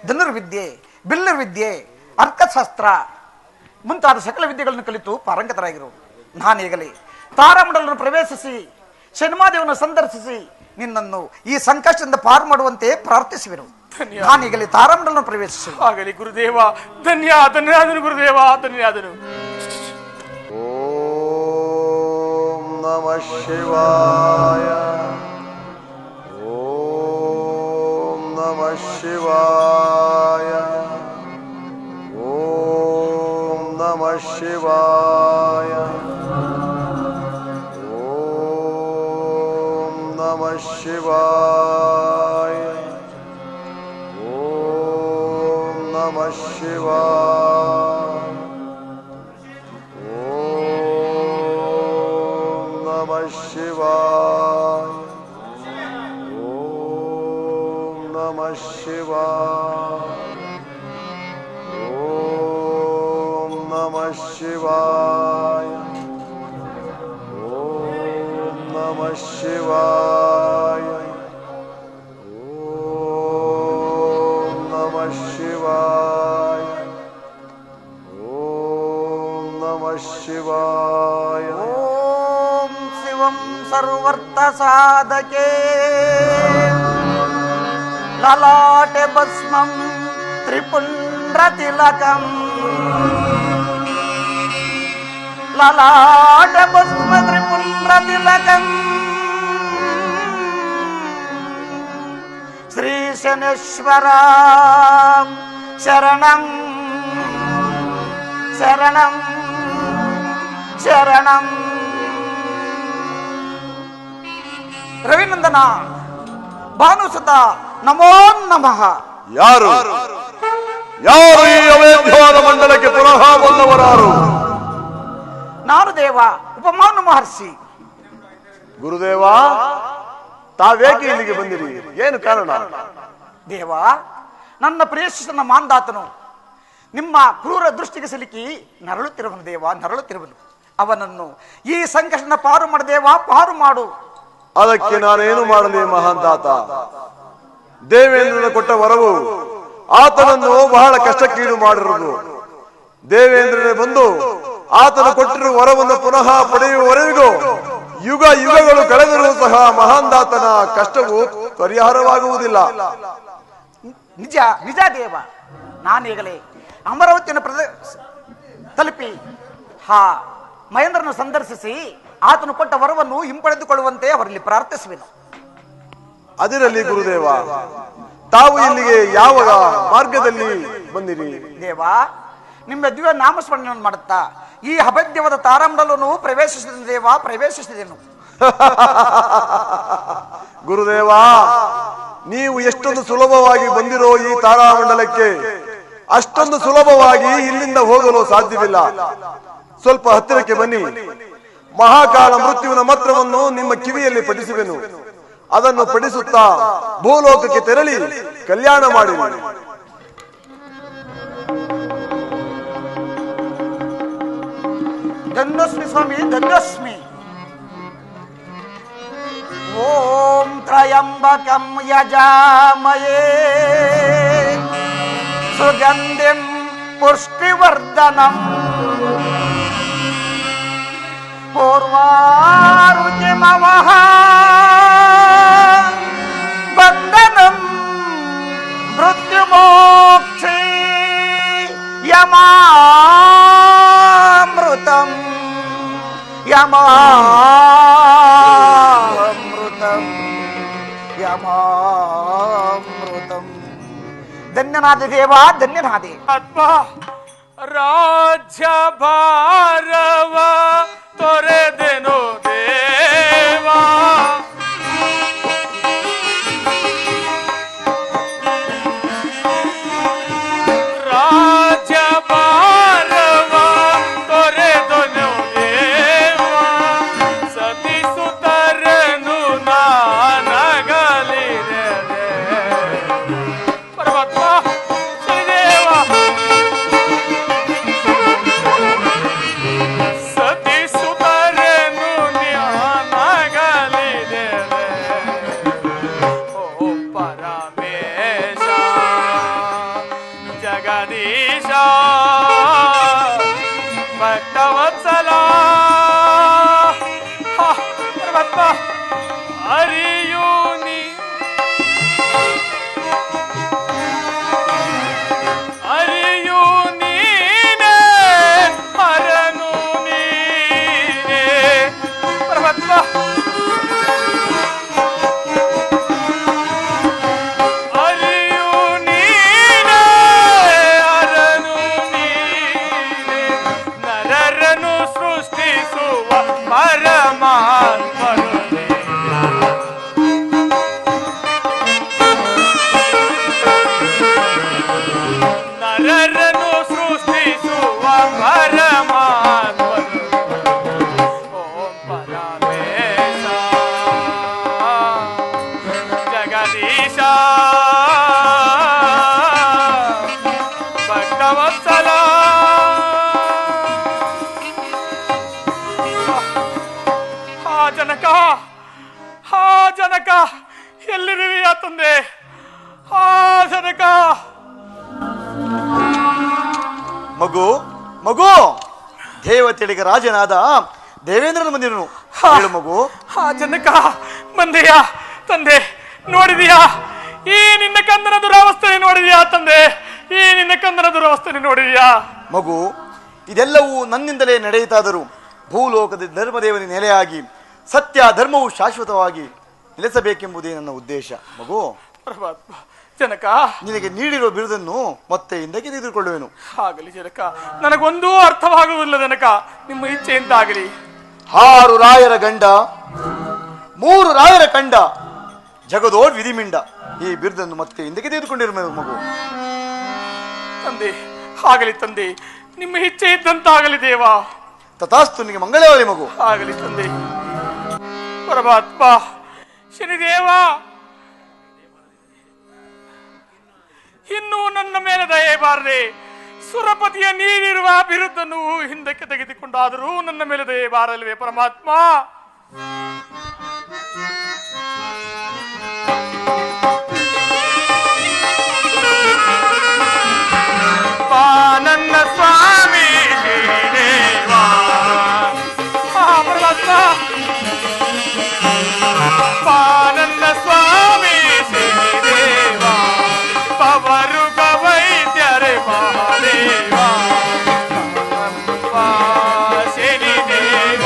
[SPEAKER 5] ಧನುರ್ವಿದ್ಯೆ, ಬಿಲ್ಲುವಿದ್ಯೆ, ಅರ್ಕಶಾಸ್ತ್ರ ಮುಂತಾದ ಸಕಲ ವಿದ್ಯೆಗಳನ್ನು ಕಲಿತು ಪಾರಂಗತರಾಗಿರು. ನಾನೀಗಲೇ ತಾರಾಮಂಡಲವನ್ನು ಪ್ರವೇಶಿಸಿ ಶನಿಮಾದೇವನು ಸಂದರ್ಶಿಸಿ ನಿನ್ನನ್ನು ಈ ಸಂಕಷ್ಟದಿಂದ ಪಾರು ಮಾಡುವಂತೆ ಪ್ರಾರ್ಥಿಸುವೆನು. ನಾನೀಗಲೇ ತಾರಾಮಂಡಲವನ್ನು ಪ್ರವೇಶಿಸಿ.
[SPEAKER 2] ಆಗಲಿ ಗುರುದೇವ, ಧನ್ಯ ಧನ್ಯನಾದನು ಗುರುದೇವ, ಧನ್ಯನಾದನು.
[SPEAKER 8] ಓಂ ನಮಃ ಶಿವಾಯ. ಓಂ ನಮಃ ಶಿವಾಯ. ಓಂ ನಮಃ ಶಿವಾಯ. ಓಂ ನಮಃ ಶಿವಾಯ. ಓಂ ನಮಃ ಶಿವಾಯ ಓಂ ನಮಃ ಶಿವಾಯ ಓಂ ನಮಃ ಶಿವಾಯ ಓಂ ನಮಃ ಶಿವಾಯ ಓಂ ನಮಃ ಶಿವಾಯ ಓಂ ನಮಃ ಶಿವಾಯ ಓಂ ನಮಃ ಶಿವಾಯ
[SPEAKER 5] ಓಂ ಶಿವಂ ಸರ್ವರ್ಥ ಸಾಧಕೆ ಲಲಾಟೆ ಭಸ್ಮಂ ತ್ರಿಪುಂಡ್ರ ತಿಲಕಂ ಲಲಾಟೆ ಭಸ್ಮ ತ್ರಿಪುಂಡ್ರ ತಿಲಕಂ ಶ್ರೀ ಶನೇಶ್ವರ ಶರಣಂ ಶರಣಂ ಶರಣಂ. ರವಿನಂದನ ಭಾನುಸುತ ನಮೋ ನಮಃ.
[SPEAKER 8] ಯಾರು ಯಾರು ಈ ಅವೇದ್ಯವಾದ ಮಂಡಲಕ್ಕೆ ಪುನಃ ಬಂದವರಾರು?
[SPEAKER 5] ನಾನು ದೇವ ಉಪಮಾನ ಮಹರ್ಷಿ.
[SPEAKER 8] ಗುರುದೇವ, ತಾವೇಕೆ ಇಲ್ಲಿಗೆ ಬಂದಿರಿ? ಏನು ಕಾರಣ?
[SPEAKER 5] ದೇವ, ನನ್ನ ಪ್ರಿಯ ಶಿಷ್ಯನ ಮಾಂದಾತನು ನಿಮ್ಮ ಕ್ರೂರ ದೃಷ್ಟಿಗೆ ಸಿಲುಕಿ ನರಳುತ್ತಿರುವನು ದೇವ, ನರಳುತ್ತಿರುವನು. ಅವನನ್ನು ಈ ಸಂಕಷ್ಟನ ಪಾರು ಮಾಡು ದೇವ, ಪಾರು ಮಾಡು.
[SPEAKER 8] ಅದಕ್ಕೆ ನಾನೇನು ಮಾಡಲಿ ಮಹಾಂತಾತ? ದೇವೇಂದ್ರನ ಕೊಟ್ಟ ವರವು ಆತನನ್ನು ಬಹಳ ಕಷ್ಟಕ್ಕೀಡು ಮಾಡಿರುವುದು. ದೇವೇಂದ್ರನೇ ಬಂದು ಆತನು ಕೊಟ್ಟಿರುವ ವರವನ್ನು ಪುನಃ ಪಡೆಯುವವರೆಗೂ ಯುಗ ಯುಗಗಳು ಕಳೆದರೂ ಸಹ ಮಹಾಂದಾತನ ಕಷ್ಟವು ಪರಿಹಾರವಾಗುವುದಿಲ್ಲ.
[SPEAKER 5] ನಿಜ ನಿಜ ದೇವ. ನಾನೀಗಲೇ ಅಮರಾವತಿಯನ್ನು ತಲುಪಿ ಮಹೇಂದ್ರನು ಸಂದರ್ಶಿಸಿ ಆತನು ಕೊಟ್ಟ ವರವನ್ನು ಹಿಂಪಡೆದುಕೊಳ್ಳುವಂತೆ ಅವರಲ್ಲಿ ಪ್ರಾರ್ಥಿಸುವೆನು.
[SPEAKER 8] ಅದಿರಲಿ ಗುರುದೇವ, ತಾವು ಇಲ್ಲಿಗೆ ಯಾವ ಮಾರ್ಗದಲ್ಲಿ ಬಂದಿರಿ?
[SPEAKER 5] ದೇವ, ನಿಮ್ಮ ದಿವ್ಯ ನಾಮಸ್ಮರಣೆಯನ್ನು ಮಾಡುತ್ತಾ ಈ ಅಭೇದ್ಯವಾದ ತಾರಾಮಂಡಲವನ್ನು ಪ್ರವೇಶಿಸಿದನು ದೇವ, ಪ್ರವೇಶಿಸಿದೆನು.
[SPEAKER 8] ಗುರುದೇವ, ನೀವು ಎಷ್ಟೊಂದು ಸುಲಭವಾಗಿ ಬಂದಿರೋ ಈ ತಾರಾಮಂಡಲಕ್ಕೆ, ಅಷ್ಟೊಂದು ಸುಲಭವಾಗಿ ಇಲ್ಲಿಂದ ಹೋಗಲು ಸಾಧ್ಯವಿಲ್ಲ. ಸ್ವಲ್ಪ ಹತ್ತಿರಕ್ಕೆ ಬನ್ನಿ. ಮಹಾಕಾಲ ಮೃತ್ಯುವಿನ ಮಂತ್ರವನ್ನು ನಿಮ್ಮ ಕಿವಿಯಲ್ಲಿ ಪಠಿಸುವೆನು. ಅದನ್ನು ಪಠಿಸುತ್ತಾ ಭೂಲೋಕಕ್ಕೆ ತೆರಳಿ ಕಲ್ಯಾಣ ಮಾಡಿ.
[SPEAKER 5] ಧನ್ಯೋಸ್ಮಿ ಸ್ವಾಮಿ, ಧನ್ಯೋಸ್ಮಿ. ಓಂ ತ್ರಯಂಬಕಂ ಯಜಾಮಯೇ ಸುಗಂಧಿಂ ಪುಷ್ಟಿವರ್ಧನಂ ಪೂರ್ವಾರುಚಿಮವಃ ಬಂಧನಂ ಮೃತ್ಯುಮೋಕ್ಷಿ ಯಮಾಮೃತಂ ಯಮಾಮೃತಂ ಯಮಾಮೃತಂ. ಧನ್ಯನಾದ ದೇವ, ಧನ್ಯನಾದೆ.
[SPEAKER 2] ಆತ್ಮ ರಾಜ್ಯ ಭಾರವ ತೊರೆದೆನು ದೇವ, ರಾಜ್ಯ ಭಾರವ ತೊರೆದೆನು ದೇವ, ಸತಿಸುತ್ತರನು ನಾನಗಲಿದೆ ಪರಮಾತ್ಮ ಶ್ರೀದೇವ. ಸತಿಸುತ್ತರನು ನಾನಗಲಿದೆ ಓ ಪರಮೇಶ ಜಗದೀಶ ಭಕ್ತವತ್ಸಲ ಪರಮಾತ್ಮ ಅರಿಯು ನೀ ಅರಿಯು ನೀನೇ ಹರನು ನೀನೇ ಪರಮಾತ್ಮ ಅರಿಯು ನೀನೇ ಹರನು ನೀನೇ ನರರನು ಸೃಷ್ಟಿಸುವ ಪರಮಾತ್ಮನು
[SPEAKER 8] ಮಗು ಮಗು ದೇವತೆಗಳಿಗೆ ರಾಜನಾದ ದೇವೇಂದ್ರನ ಬಂದಿರನು. ಹೇಳು ಮಗು.
[SPEAKER 2] ಜನಕ ಬಂದೆಯಾ ತಂದೆ? ನೋಡಿದೀಯಾ ಈ ನಿನ್ನ ಕಂದನ ದುರವಸ್ಥೆ ನೋಡಿದೀಯಾ ತಂದೆ? ಈ ನಿನ್ನ ಕಂದನ ದುರವಸ್ಥೆ ನೋಡಿದೀಯಾ
[SPEAKER 8] ಮಗು? ಇದೆಲ್ಲವೂ ನನ್ನಿಂದಲೇ ನಡೆಯಿತಾದರೂ ಭೂಲೋಕದ ಧರ್ಮದೇವನ ನೆಲೆಯಾಗಿ ಸತ್ಯ ಧರ್ಮವು ಶಾಶ್ವತವಾಗಿ ನೆಲೆಸಬೇಕೆಂಬುದೇ ನನ್ನ ಉದ್ದೇಶ. ಮಗು,
[SPEAKER 2] ಪರಮಾತ್ಮ ಜನಕ,
[SPEAKER 8] ನಿನಗೆ ನೀಡಿರುವ ಬಿರುದನ್ನು ಮತ್ತೆ ಹಿಂದಕ್ಕೆ ತೆಗೆದುಕೊಳ್ಳುವೆನು.
[SPEAKER 2] ಆಗಲಿ ಜನಕ, ನನಗೊಂದೂ ಅರ್ಥವಾಗುವುದಿಲ್ಲ ಜನಕ, ನಿಮ್ಮ ಇಚ್ಛೆ ಎಂತಾಗಲಿ.
[SPEAKER 8] 6 ರಾಯರ ಗಂಡ 3 ರಾಯರ ಕಂಡ ಜಗದೋಡ್ ವಿಧಿಮಿಂಡ ಈ ಬಿರುದನ್ನು ಮತ್ತೆ ಹಿಂದಕ್ಕೆ ತೆಗೆದುಕೊಂಡಿರುವ ಮಗು.
[SPEAKER 2] ತಂದೆ, ಆಗಲಿ ತಂದೆ, ನಿಮ್ಮ ಇಚ್ಛೆ ಇದ್ದಂತಾಗಲಿ ದೇವ.
[SPEAKER 8] ತಥಾಸ್ತು, ನಿನಗೆ ಮಂಗಳವಾಗಲಿ ಮಗು.
[SPEAKER 2] ಆಗಲಿ ತಂದೆ. ಪರಮಾತ್ಮ ಶನಿದೇವ, ಇನ್ನೂ ನನ್ನ ಮೇಲೆ ದಯೆ ಬಾರದೆ. ಸುರಪತಿಯ ನೀಡಿರುವ ಬಿರುದನ್ನು ಹಿಂದಕ್ಕೆ ತೆಗೆದುಕೊಂಡಾದರೂ ನನ್ನ ಮೇಲೆ ದಯೆ ಬಾರಲ್ವೇ ಪರಮಾತ್ಮ? ನನ್ನ ಸ್ವಾಮಿ ಶ್ರೀದೇವ. ಪರಮಾತ್ಮ, ನನ್ನ ಸ್ವಾಮಿ ಶ್ರೀದೇವ, ಪವರುಗ ವೈದ್ಯರೇ ಮಹಾದೇವ, ಶನಿದೇವ,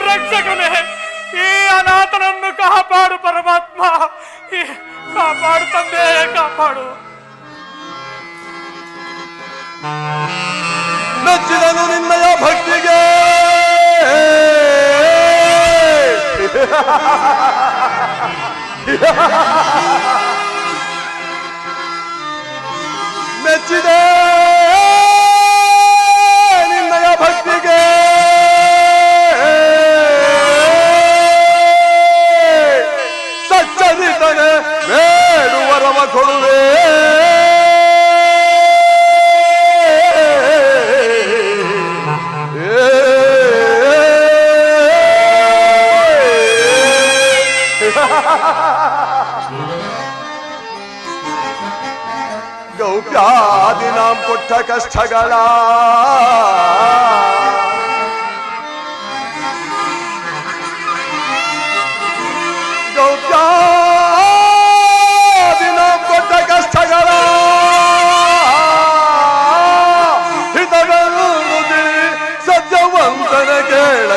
[SPEAKER 2] ರಕ್ಷಕನೇ, ಈ ಅನಾಥನನ್ನು ಕಾಪಾಡು ಪರಮಾತ್ಮ, ಕಾಪಾಡು ತಂದೆ, ಕಾಪಾಡು.
[SPEAKER 8] ಮೆಚ್ಚಿದನು ನಿನ್ನಯ ಭಕ್ತಿಗೆ ಮೆಚ್ಚಿದೆ ನಿನ್ನಯ ಭಕ್ತಿಗೆ ಸಚ್ಚರಿತನೆ ಬೇಡುವರವ ಕೊಡುವೆ. ಗೌಪ್ಯಾದಿನಾಂ ಕೊಟ್ಟ ಕಷ್ಟಗಳ ಗೌಪ್ಯಾದಿನಾಂ ಕೊಟ್ಟ ಕಷ್ಟಗಳ ಹಿತಗಳನ್ನು ತಿಳಿ ಸತ್ಯವಂತನ ಕೇಳ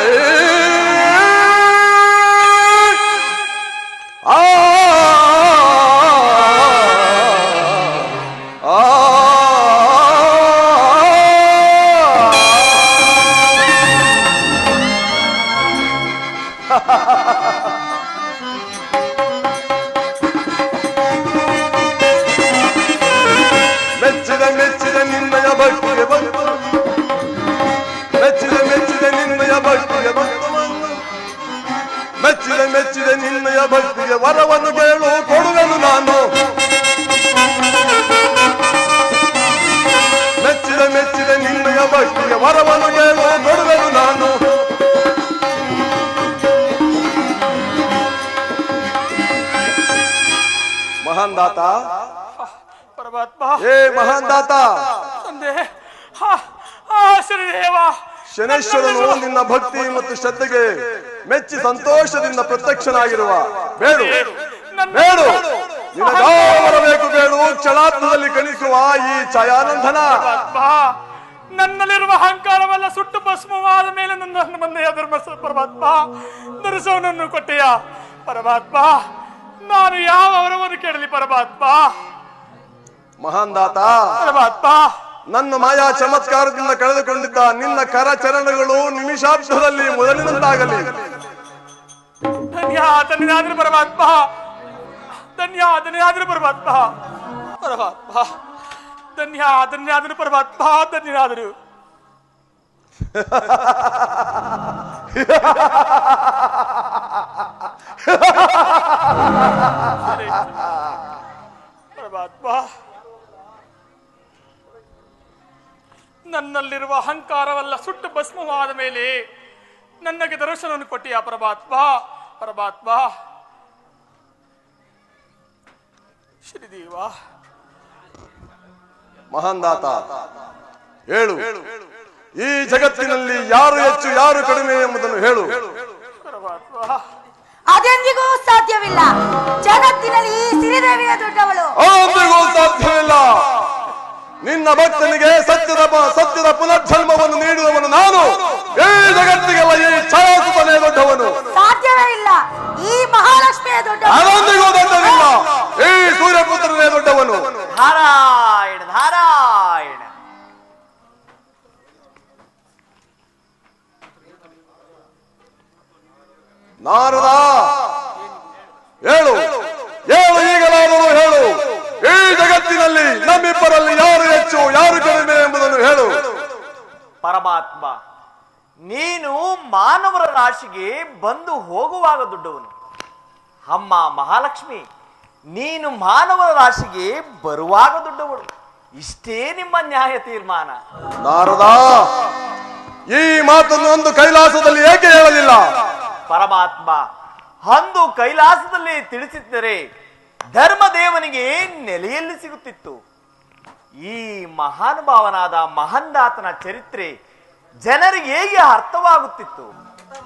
[SPEAKER 8] ಮೆಚ್ಚಿದ ನಿನ್ನಯ ಭಕ್ತಿಗೆ ಬಂತು, ಮೆಚ್ಚಿದ ನಿನ್ನಯ ಭಕ್ತಿಗೆ ಬಂತು, ಮೆಚ್ಚಿದ ನಿನ್ನಯ ಭಕ್ತಿಗೆ ವರವನ್ನು ಕೇಳು ಕೊಡುವೆನು ನಾನು. ಮೆಚ್ಚಿದ ನಿನ್ನಯ ಭಕ್ತಿಗೆ ವರವನ್ನು ಕೇಳು ಕೊಡುವೆನು ನಾನು. ಮಹಾನ್ ದಾತ
[SPEAKER 2] ಪರಮಾತ್ಮ,
[SPEAKER 8] ಏ ಮಹಾನ್ ದಾತ
[SPEAKER 2] ತಂದೆ, ಶ್ರೀದೇವ,
[SPEAKER 8] ಶನೇಶ್ವರನು ನಿನ್ನ ಭಕ್ತಿ ಮತ್ತು ಶ್ರದ್ಧೆಗೆ ಮೆಚ್ಚಿ ಸಂತೋಷದಿಂದ ಪ್ರತ್ಯಕ್ಷನಾಗಿರುವ ಬೇಡು ಬೇಡು ನಿನಗಾವರಬೇಕು ಬೇಡು ಕ್ಷಣಾರ್ಧದಲ್ಲಿ ಕಣಿಸುವ ಈ ಛಾಯಾನಂದನ.
[SPEAKER 2] ನನ್ನಲ್ಲಿರುವ ಅಹಂಕಾರವೆಲ್ಲ ಸುಟ್ಟು ಭಸ್ಮವಾದ ಮೇಲೆ ನನ್ನ ಮಂದೆಯ ಧರ್ಮ ಪರಮಾತ್ಮ ದರ್ಶನವನ್ನು ಕೊಟ್ಟೆಯ ಪರಮಾತ್ಮ. ನಾನು ಯಾವ ವರವನ್ನು ಕೇಳಲಿ ಪರಮಾತ್ಮ?
[SPEAKER 8] ಮಹಾನ್ ದಾತ
[SPEAKER 2] ಪರಮಾತ್ಮ,
[SPEAKER 8] ನನ್ನ ಮಾಯಾ ಚಮತ್ಕಾರದಿಂದ ಕಳೆದುಕೊಂಡಿದ್ದ ನಿನ್ನ ಕರಚರಣಗಳು ನಿಮಿಷಾರ್ಧದಲ್ಲಿ ಮೊದಲಿನಂತಾಗಲಿ.
[SPEAKER 2] ಧನ್ಯನಾದರೂ ಪರಮಾತ್ಮ, ಧನ್ಯನಾದರೂ ಪರಮಾತ್ಮ, ಪರಮಾತ್ಮ, ಧನ್ಯನಾದರೂ ಪರಮಾತ್ಮ, ಧನ್ಯನಾದರೂ. ಪರಮಾತ್ಮ, ನನ್ನಲ್ಲಿರುವ ಅಹಂಕಾರವೆಲ್ಲ ಸುಟ್ಟು ಭಸ್ಮವಾದ ಮೇಲೆ ನನಗೆ ದರ್ಶನವನ್ನು ಕೊಟ್ಟಿಯ ಪರಮಾತ್ಮ. ಪರಮಾತ್ಮ, ಶ್ರೀದೇವ,
[SPEAKER 8] ಮಹಾನ್ ದಾತ ಹೇಳು, ಈ ಜಗತ್ತಿನಲ್ಲಿ ಯಾರು ಹೆಚ್ಚು ಯಾರು ಕಡಿಮೆ ಎಂಬುದನ್ನು ಹೇಳು.
[SPEAKER 2] ಪರಮಾತ್ಮ,
[SPEAKER 4] ಅದೆಂದಿಗೂ ಸಾಧ್ಯವಿಲ್ಲ. ಜಗತ್ತಿನಲ್ಲಿ ಈ ಶ್ರೀದೇವಿಯ ದೊಡ್ಡವಳು.
[SPEAKER 8] ಎಂದಿಗೂ ಸಾಧ್ಯವಿಲ್ಲ. ನಿನ್ನ ಭಕ್ತನಿಗೆ ಸತ್ಯದ ಪುನರ್ಜನ್ಮವನ್ನು ನೀಡುವವನು ನಾನು. ಈ ಜಗತ್ತಿಗೆಲ್ಲ ಈ ಛಾಯಾಸುತನೇ ದೊಡ್ಡವನು.
[SPEAKER 4] ಸಾಧ್ಯವೇ ಇಲ್ಲ. ಈ ಮಹಾಲಕ್ಷ್ಮಿಯ ದೊಡ್ಡವಳು.
[SPEAKER 8] ಅದೊಂದಿಗೂ ದೊಡ್ಡವಿಲ್ಲ. ಈ ಸೂರ್ಯಪುತ್ರನೇ ದೊಡ್ಡವನು.
[SPEAKER 5] ನಾರಾಯಣ ನಾರಾಯಣ.
[SPEAKER 8] ನಾರದ ಹೇಳು, ಈಗಲಾದರೂ ಹೇಳು, ಈ ಜಗತ್ತಿನಲ್ಲಿ ನಮ್ಮಿಬ್ಬರಲ್ಲಿ ಯಾರು ಹೆಚ್ಚು ಯಾರು ಕಡಿಮೆ ಎಂಬುದನ್ನು ಹೇಳು.
[SPEAKER 5] ಪರಮಾತ್ಮ, ನೀನು ಮಾನವರ ರಾಶಿಗೆ ಬಂದು ಹೋಗುವಾಗ ದೊಡ್ಡವನು. ಅಮ್ಮ ಮಹಾಲಕ್ಷ್ಮಿ, ನೀನು ಮಾನವರ ರಾಶಿಗೆ ಬರುವಾಗ ದೊಡ್ಡವಳು. ಇಷ್ಟೇ ನಿಮ್ಮ ನ್ಯಾಯ ತೀರ್ಮಾನ.
[SPEAKER 8] ನಾರದ, ಈ ಮಾತನ್ನು ಒಂದು ಕೈಲಾಸದಲ್ಲಿ ಏಕೆ ಹೇಳಲಿಲ್ಲ?
[SPEAKER 5] ಪರಮಾತ್ಮ, ಅಂದು ಕೈಲಾಸದಲ್ಲಿ ತಿಳಿಸಿದ್ದರೆ ಧರ್ಮದೇವನಿಗೆ ನೆಲೆಯಲ್ಲಿ ಸಿಗುತ್ತಿತ್ತು. ಈ ಮಹಾನುಭಾವನಾದ ಮಹಂದಾತನ ಚರಿತ್ರೆ ಜನರಿಗೆ ಹೇಗೆ ಅರ್ಥವಾಗುತ್ತಿತ್ತು?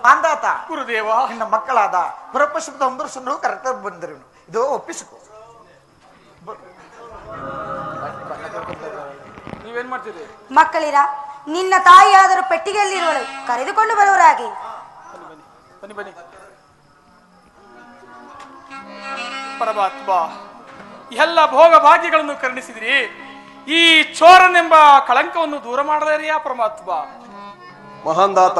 [SPEAKER 9] ಮಾಂದಾತ
[SPEAKER 2] ಗುರುದೇವ,
[SPEAKER 9] ನಿನ್ನ ಮಕ್ಕಳಾದ ಪುರಪುಷ್ಪದ ಒಂದರ್ಶನರು ಕರೆಕ್ಟಾಗಿ ಬಂದರು. ಇದು ಒಪ್ಪಿಸಿಕೊ.
[SPEAKER 2] ನೀವೇನ್ ಮಾಡ್ತೀರಿ?
[SPEAKER 4] ಮಕ್ಕಳಿರ, ನಿನ್ನ ತಾಯಿಯಾದರೂ ಪೆಟ್ಟಿಗೆಯಲ್ಲಿರುವಳು, ಕರೆದುಕೊಂಡು ಬರುವರಾಗಿ.
[SPEAKER 2] ಬನ್ನಿ ಬನ್ನಿ. ಪರಮಾತ್ಮ, ಎಲ್ಲ ಭೋಗ ಭಾಗ್ಯಗಳನ್ನು ಕರುಣಿಸಿದ್ರಿ, ಈ ಚೋರನೆಂಬ ಕಳಂಕವನ್ನು ದೂರ ಮಾಡದೇರಿಯಾ ಪರಮಾತ್ಮ?
[SPEAKER 10] ಮಹಾಂದಾತ,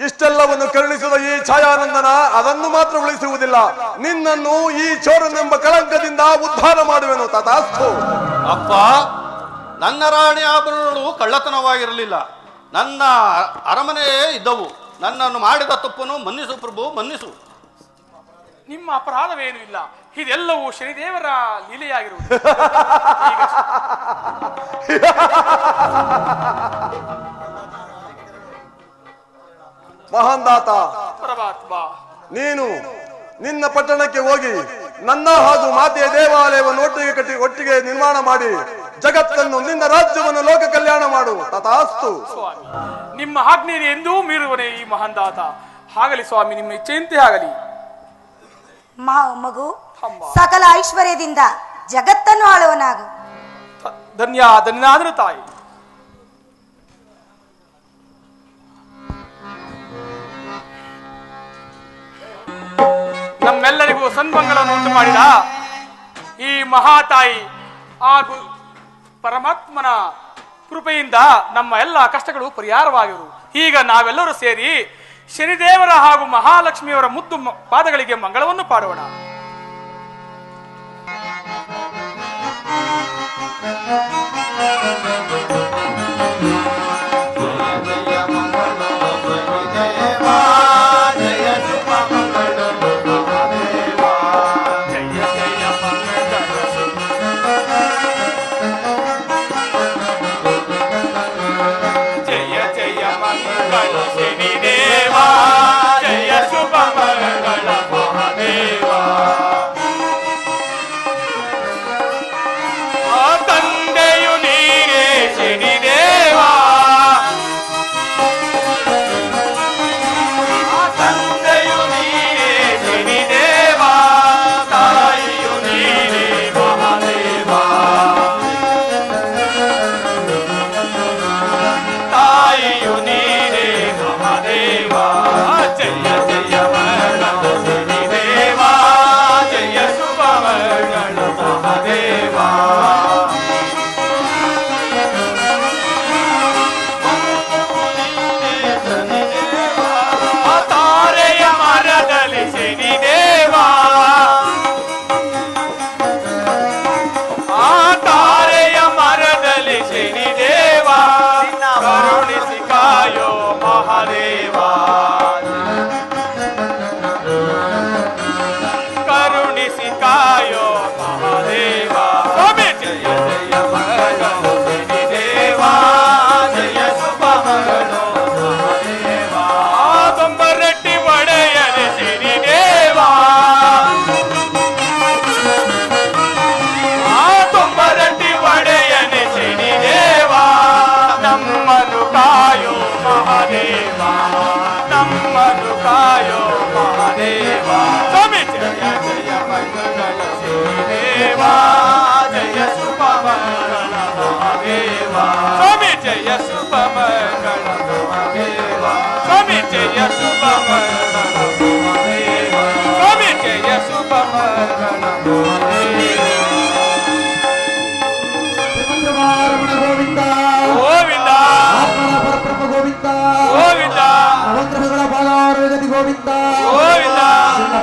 [SPEAKER 10] ಇಷ್ಟೆಲ್ಲವನ್ನು ಕರುಣಿಸಿದ ಈ ಛಾಯಾನಂದನ ಅದನ್ನು ಮಾತ್ರ ಉಳಿಸುವುದಿಲ್ಲ, ನಿನ್ನನ್ನು ಈ ಚೋರನೆಂಬ ಕಳಂಕದಿಂದ ಉದ್ಧಾರ ಮಾಡುವೆನು. ತಥಾಸ್ತು.
[SPEAKER 7] ಅಪ್ಪ, ನನ್ನ ರಾಣಿ ಆಭರಣಗಳು ಕಳ್ಳತನವಾಗಿರಲಿಲ್ಲ, ನನ್ನ ಅರಮನೆಯೇ ಇದ್ದವು. ನನ್ನನ್ನು ಮಾಡಿದ ತಪ್ಪನ್ನು ಮನ್ನಿಸು ಪ್ರಭು, ಮನ್ನಿಸು.
[SPEAKER 2] ನಿಮ್ಮ ಅಪರಾಧವೇನೂ ಇಲ್ಲ, ಇದೆಲ್ಲವೂ ಶನಿದೇವರ ಲೀಲೆಯಾಗಿರುವುದು.
[SPEAKER 10] ಮಹಾಂದಾತ,
[SPEAKER 2] ಪರಮಾತ್ಮ,
[SPEAKER 10] ನೀನು ನಿನ್ನ ಪಟ್ಟಣಕ್ಕೆ ಹೋಗಿ ನನ್ನ ಹಾಗೂ ಮಾತೆಯ ದೇವಾಲಯವನ್ನು ಒಟ್ಟಿಗೆ ನಿರ್ಮಾಣ ಮಾಡಿ ಜಗತ್ತನ್ನು, ನಿನ್ನ ರಾಜ್ಯವನ್ನು ಲೋಕ ಕಲ್ಯಾಣ ಮಾಡು. ತಥಾಸ್ತು.
[SPEAKER 2] ಸ್ವಾಮಿ, ನಿಮ್ಮ ಆಜ್ಞೆ ಎಂದೂ ಮೀರುವನೇ ಈ ಮಹಾಂದಾತ. ಆಗಲಿ ಸ್ವಾಮಿ, ನಿಮ್ಮ ಇಚ್ಛೆಯಂತೆ ಆಗಲಿ.
[SPEAKER 4] ಮಗು, ಸಕಲ ಐಶ್ವರ್ಯದಿಂದ ಜಗತ್ತನ್ನು ಆಳುವನಾಗು.
[SPEAKER 2] ಧನ್ಯನಾದರೂ ತಾಯಿ. ನಮ್ಮೆಲ್ಲರಿಗೂ ಸನ್ಮಂಗಳವನ್ನು ಉಂಟು ಮಾಡಿದ ಈ ಮಹಾತಾಯಿ ಹಾಗೂ ಪರಮಾತ್ಮನ ಕೃಪೆಯಿಂದ ನಮ್ಮ ಎಲ್ಲ ಕಷ್ಟಗಳು ಪರಿಹಾರವಾಗಿರು. ಈಗ ನಾವೆಲ್ಲರೂ ಸೇರಿ ಶನಿದೇವರ ಹಾಗೂ ಮಹಾಲಕ್ಷ್ಮಿಯವರ ಮುದ್ದು ಪಾದಗಳಿಗೆ ಮಂಗಳವನ್ನು ಪಾಡೋಣ.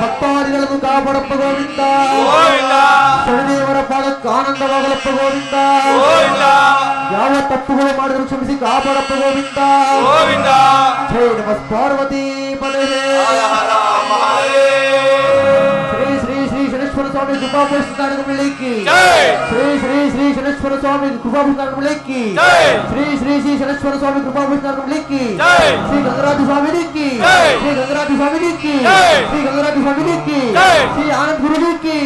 [SPEAKER 11] ಭಕ್ತಾದಿಗಳನ್ನು ಕಾಪಾಡಪ್ಪ ಗೋವಿಂದ. ಶನಿದೇವರ ಪಾದಕ್ಕೆ ಆನಂದವಾಗಲಪ್ಪ ಗೋವಿಂದ. ಯಾವ ತಪ್ಪುಗಳು ಮಾಡಿದ್ರು ಕ್ಷಮಿಸಿ ಕಾಪಾಡಪ್ಪ ಗೋವಿಂದ. ಜೈ ನಮ ಪಾರ್ವತಿ ಪದೇ. ಶ್ರೀ ಶ್ರೀ ಶ್ರೀ ಶನೇಶ್ವರ ಸ್ವಾಮಿ ಕೃಪಾಪುರಸ್ತಾನಕ್ಕೆ ಶ್ರೀ ಶ್ರೀ ಶ್ರೀ ಶನೇಶ್ವರ ಸ್ವಾಮಿ ಕೃಪಾಪುರಸ್ತಾನಕ್ಕೆ ಶ್ರೀ ಶ್ರೀ ಶ್ರೀ ಶನೇಶ್ವರ ಸ್ವಾಮಿ ಕೃಪಾಪುರಸ್ತಾನಕ್ಕೆ ಶ್ರೀ ಗಂಗರಾಜ ಸ್ವಾಮಿ ನಿಕ್ಕಿ ಶ್ರೀ ಗಂಗರಾಜ ಸ್ವಾಮಿ ನಿಕ್ಕಿ ಶ್ರೀ ಗಂಗರಾಜ ಸ್ವಾಮಿ ನಿಕ್ಕಿ ಶ್ರೀ ಆನಂದ ಗುರು ನಿಕ್ಕಿ